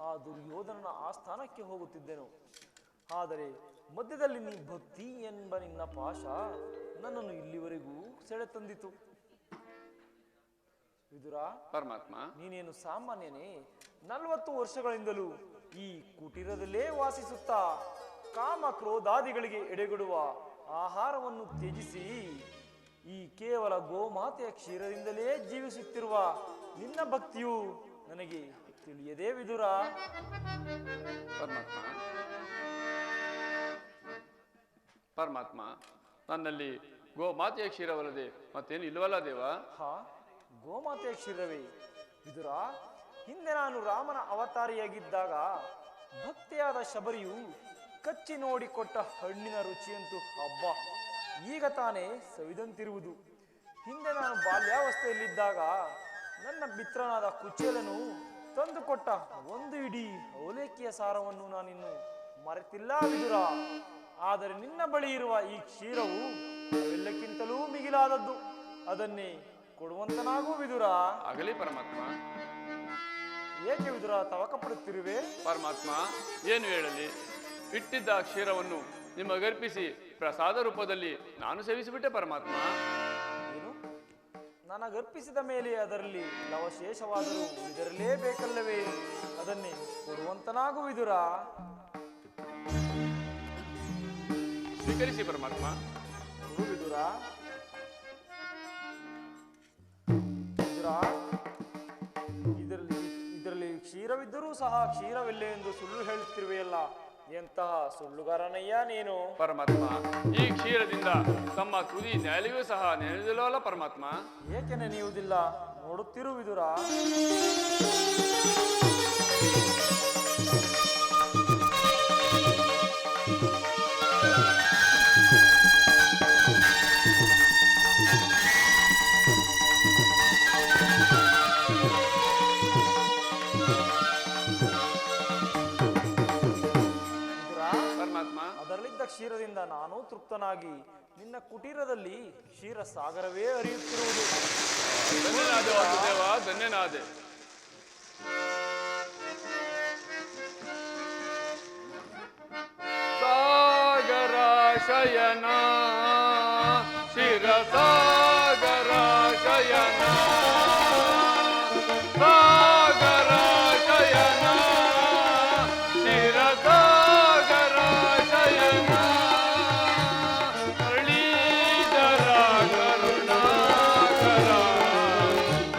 ಆ ದುರ್ಯೋಧನನ ಆಸ್ಥಾನಕ್ಕೆ ಹೋಗುತ್ತಿದ್ದೆನು. ಆದರೆ ಮಧ್ಯದಲ್ಲಿ ನೀ ಭಕ್ತಿ ಎಂಬ ನಿನ್ನ ಪಾಶ ನನ್ನನ್ನು ಇಲ್ಲಿವರೆಗೂ ಸೆಳೆತಂದಿತು. ವಿದುರ, ಪರಮಾತ್ಮ, ನೀನೇನು ಸಾಮಾನ್ಯನೇ? 40 ವರ್ಷಗಳಿಂದಲೂ ಈ ಕುಟೀರದಲ್ಲೇ ವಾಸಿಸುತ್ತಾ ಕಾಮ ಕ್ರೋಧಾದಿಗಳಿಗೆ ಎಡೆಗೊಡುವ ಆಹಾರವನ್ನು ತ್ಯಜಿಸಿ ಈ ಕೇವಲ ಗೋಮಾತೆಯ ಕ್ಷೀರದಿಂದಲೇ ಜೀವಿಸುತ್ತಿರುವ ನಿನ್ನ ಭಕ್ತಿಯು ನನಗೆ ತಿಳಿಯದೇ ವಿದುರ. ಪರಮಾತ್ಮ, ಪರಮಾತ್ಮ, ನನ್ನಲ್ಲಿ ಗೋಮಾತೆಯ ಕ್ಷೀರವಲ್ಲದೆ ಮತ್ತೇನು ಇಲ್ಲವಲ್ಲ ದೇವ? ಹಾ, ಗೋಮಾತೆಯ ಕ್ಷೀರವೇ ವಿದುರ. ಹಿಂದೆ ನಾನು ರಾಮನ ಅವತಾರಿಯಾಗಿದ್ದಾಗ ಭಕ್ತಿಯಾದ ಶಬರಿಯು ಕಚ್ಚಿ ನೋಡಿಕೊಟ್ಟ ಹಣ್ಣಿನ ರುಚಿಯಂತೂ ಹಬ್ಬ ಈಗ ತಾನೇ ಸವಿದಂತಿರುವುದು. ಹಿಂದೆ ನಾನು ಬಾಲ್ಯಾವಸ್ಥೆಯಲ್ಲಿದ್ದಾಗ ನನ್ನ ಮಿತ್ರನಾದ ಕುಚೇಲನು ತಂದುಕೊಟ್ಟ ಒಂದು ಇಡೀ ಅವಲೇಕಿಯ ಸಾರವನ್ನು ನಾನಿನ್ನು ಮರೆತಿಲ್ಲ ವಿದುರ. ಆದರೆ ನಿನ್ನ ಬಳಿ ಇರುವ ಈ ಕ್ಷೀರವು ಅವೆಲ್ಲಕ್ಕಿಂತಲೂ ಮಿಗಿಲಾದದ್ದು. ಅದನ್ನೇ ಕೊಡುವಂತನಾಗೂ ವಿದುರ. ಆಗಲಿ ಪರಮಾತ್ಮ. ಏಕೆ ವಿದುರ ತವಕ ಪಡುತ್ತಿರುವೆ? ಪರಮಾತ್ಮ, ಏನು ಹೇಳಲಿ? ಇಟ್ಟಿದ್ದ ಕ್ಷೀರವನ್ನು ನಿಮಗರ್ಪಿಸಿ ಪ್ರಸಾದ ರೂಪದಲ್ಲಿ ನಾನು ಸೇವಿಸಿಬಿಟ್ಟೆ ಪರಮಾತ್ಮ. ಏನು, ನನಗರ್ಪಿಸಿದ ಮೇಲೆ ಅದರಲ್ಲಿ ಲವಶೇಷವಾದರೂ ಉಳಿದಿರಲೇಬೇಕಲ್ಲವೇ? ಅದನ್ನೇ ಕೊಡುವಂತನಾಗೂ ವಿದುರ. ಸ್ವೀಕರಿಸಿ ಪರಮಾತ್ಮ. ವಿದುರ, ವಿದುರ, ಇದರಲ್ಲಿ ಕ್ಷೀರವಿದ್ದರೂ ಸಹ ಕ್ಷೀರವಿಲ್ಲ ಎಂದು ಸುಳ್ಳು ಹೇಳುತ್ತಿರುವೆಯಲ್ಲ, ಎಂತಹ ಸುಳ್ಳುಗಾರನಯ್ಯ ನೀನು? ಪರಮಾತ್ಮ, ಈ ಕ್ಷೀರದಿಂದ ತಮ್ಮ ತುದಿ ನೆಲೆಯೂ ಸಹ ನೆನೆದಿಲ್ಲವಲ್ಲ ಪರಮಾತ್ಮ? ಏಕೆ ನೆನೆಯುವುದಿಲ್ಲ? ನೋಡುತ್ತಿರು ವಿದುರ. ಅದರಲ್ಲಿದ್ದ ಕ್ಷೀರದಿಂದ ನಾನು ತೃಪ್ತನಾಗಿ ನಿನ್ನ ಕುಟೀರದಲ್ಲಿ ಕ್ಷೀರ ಸಾಗರವೇ ಹರಿಯುತ್ತಿರುವುದು. ಧನ್ಯನಾದೆ ವಾಸುದೇವ, ಧನ್ಯನಾದೆ. ಸಾಗರ ಶಯನ ಶಿರ ಸಾಗರ ಶಯನ ಸಾಗರ ಶಯನ ಶಿರ ಸಾಗರ ಶಯನ ಹರಳೀಧರ ಕರುಣಾಕರ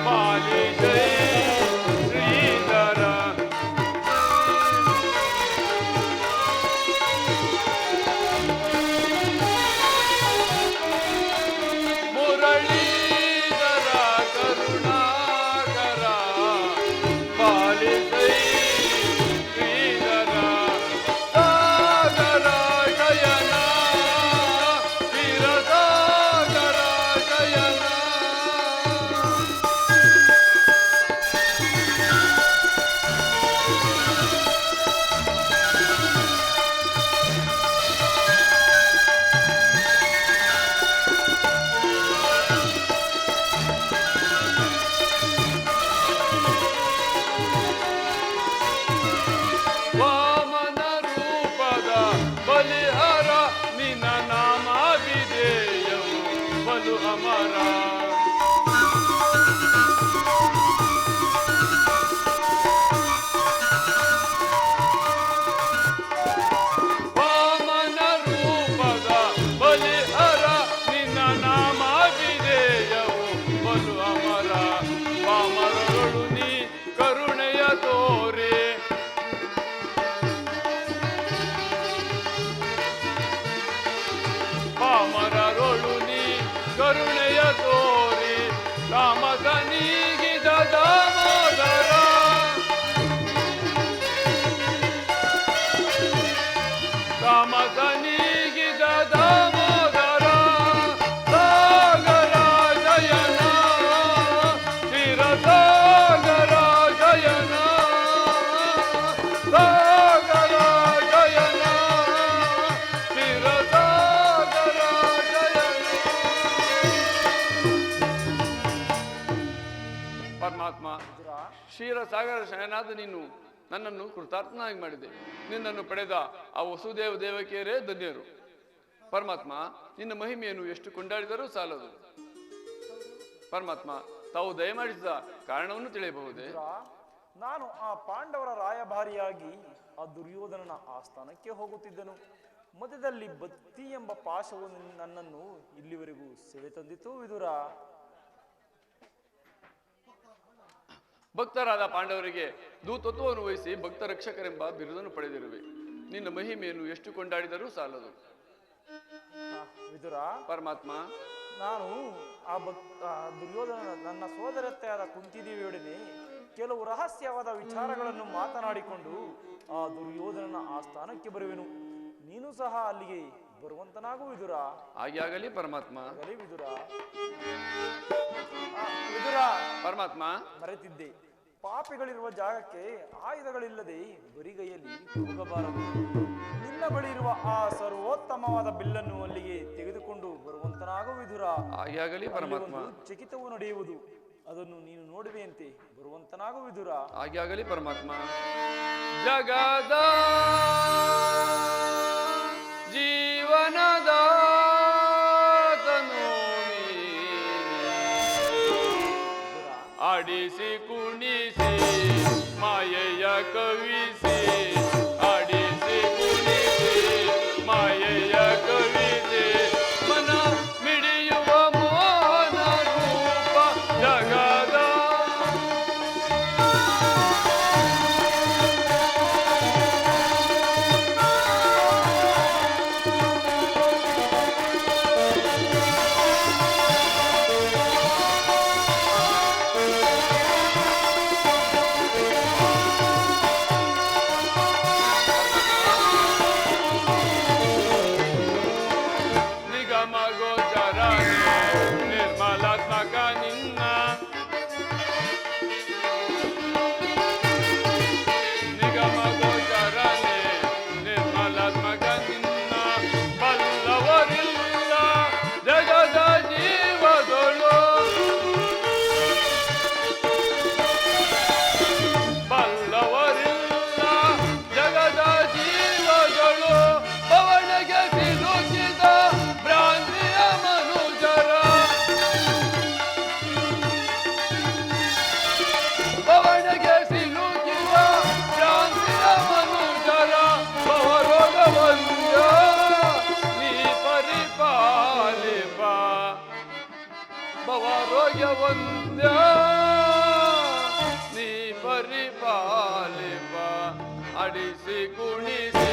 ಪಾಲಿ ಜೈ ಶ್ರೀಧರ ಮುರಳೀಧರ ಕರುಣಾಕರ ಪಾಲಿಸೈ ಶ್ರೀಧರ ಸಾಗರ ಶಯನ ಕ್ಷೀರಸಾಗರ ಶಯನ. ವಾಮನ ರೂಪದ ಬಲಿಹರ ನಿನ್ನ ನಾಮ ವಿಧೇಯವು ಬಲು ಅಮರ. ವಾಮನ ರೂಪದ ಬಲಿಹರ ನಿನ್ನ ನಾಮ ವಿಧೇಯವು ಬಲು ಅಮರ. ವಾಮರಳು ನೀ ಕರುಣೆಯ ತೋರೆ ಪಾಮರರೊಳು ನೀ ಕರುಣೆಯ ತೋರಿ ಕಾಮದ ನೀಗಿದ ದಾಮೋದರ. ಕಾಮದ ನೀಗಿದ ದಾಮೋದರ ಸಾಗರ ಶಯನ ಶಿರ ಸಾಗರ ಶಯನ ಸಾಗರ ಶಯನ ಶಿರ ಸಾಗರ ಶಯನ. ಪರಮಾತ್ಮ, ಕ್ಷೀರಸಾಗರ ಶಯನಾದ ನೀನು ನನ್ನನ್ನು ಕೃತಾರ್ಥನಾಗಿ ಮಾಡಿದೆ. ನಿನ್ನನ್ನು ಪಡೆದ ಆ ವಸುದೇವ ದೇವಕಿಯರೇ ಧನ್ಯರು. ಪರಮಾತ್ಮ, ನಿನ್ನ ಮಹಿಮೆಯನ್ನು ಎಷ್ಟು ಕೊಂಡಾಡಿದರೂ ಸಾಲದು. ಪರಮಾತ್ಮ, ತಾವು ದಯಮಾಡಿಸಿದ ಕಾರಣವನ್ನು ತಿಳಿಯಬಹುದೇ? ನಾನು ಆ ಪಾಂಡವರ ರಾಯಭಾರಿಯಾಗಿ ಆ ದುರ್ಯೋಧನನ ಆಸ್ಥಾನಕ್ಕೆ ಹೋಗುತ್ತಿದ್ದನು. ಮಧ್ಯದಲ್ಲಿ ಬತ್ತಿ ಎಂಬ ಪಾಶವು ನನ್ನನ್ನು ಇಲ್ಲಿವರೆಗೂ ಸೆಳೆ ತಂದಿತು ವಿದುರ. ಭಕ್ತರಾದ ಪಾಂಡವರಿಗೆ ದೂತತ್ವವನ್ನು ವಹಿಸಿ ಭಕ್ತ ರಕ್ಷಕರೆಂಬ ಬಿರುದನ್ನು ಪಡೆದಿರುವೆ. ನಿನ್ನ ಮಹಿಮೆಯನ್ನು ಎಷ್ಟು ಕೊಂಡಾಡಿದರೂ ಸಾಲದು. ವಿದುರ, ಪರಮಾತ್ಮ, ನಾನು ಆ ದುರ್ಯೋಧನ ನನ್ನ ಸೋದರತ್ತೆಯಾದ ಕುಂತಿದೇವಿಯೊಡನೆ ಕೆಲವು ರಹಸ್ಯವಾದ ವಿಚಾರಗಳನ್ನು ಮಾತನಾಡಿಕೊಂಡು ಆ ದುರ್ಯೋಧನನ ಆಸ್ಥಾನಕ್ಕೆ ಬರುವೆನು. ನೀನು ಸಹ ಅಲ್ಲಿಗೆ ಬರುವಂತನಾಗು ವಿದುರ. ಹಾಗೆ ಆಗಲಿ ಪರಮಾತ್ಮ. ವಿದುರ. ವಿದುರ, ಪರಮಾತ್ಮ, ಮರೆತಿದ್ದೆ. ಪಾಪಿಗಳಿರುವ ಜಾಗಕ್ಕೆ ಆಯುಧಗಳಿಲ್ಲದೆ ಬರಿಗೈಯಲ್ಲಿ ಹೋಗಬಾರದು. ನಿನ್ನ ಬಳಿ ಇರುವ ಆ ಸರ್ವೋತ್ತಮವಾದ ಬಿಲ್ಲನ್ನು ಅಲ್ಲಿಗೆ ತೆಗೆದುಕೊಂಡು ಬರುವಂತನಾಗು ವಿದುರ. ಹಾಗೆ ಆಗಲಿ ಪರಮಾತ್ಮ. ಚಕಿತವು ನಡೆಯುವುದು, ಅದನ್ನು ನೀನು ನೋಡುವೆಯಂತೆ ಬರುವಂತನಾಗು ವಿದುರ. ಹಾಗೆ ಆಗಲಿ ಪರಮಾತ್ಮ. ಜಗದ ಜೀವನದ ಆಡಿಸಿ ಕುಣಿಸಿ ಮಾಯೆಯ ಕವಿಸಿ, ಆಡಿಸಿ ಕುಣಿಸಿ ಮಾಯೆಯ ಕವಿಸಿ, ಮನ ಮಿಡಿಯುವ ಮೋಹನ ರೂಪ ಜಗದ. ಭವಾರೋಗ್ಯವಂದ್ಯ ನೀ ಪರಿಪಾಲಿಪ, ಅಡಿಸಿ ಕುಣಿಸಿ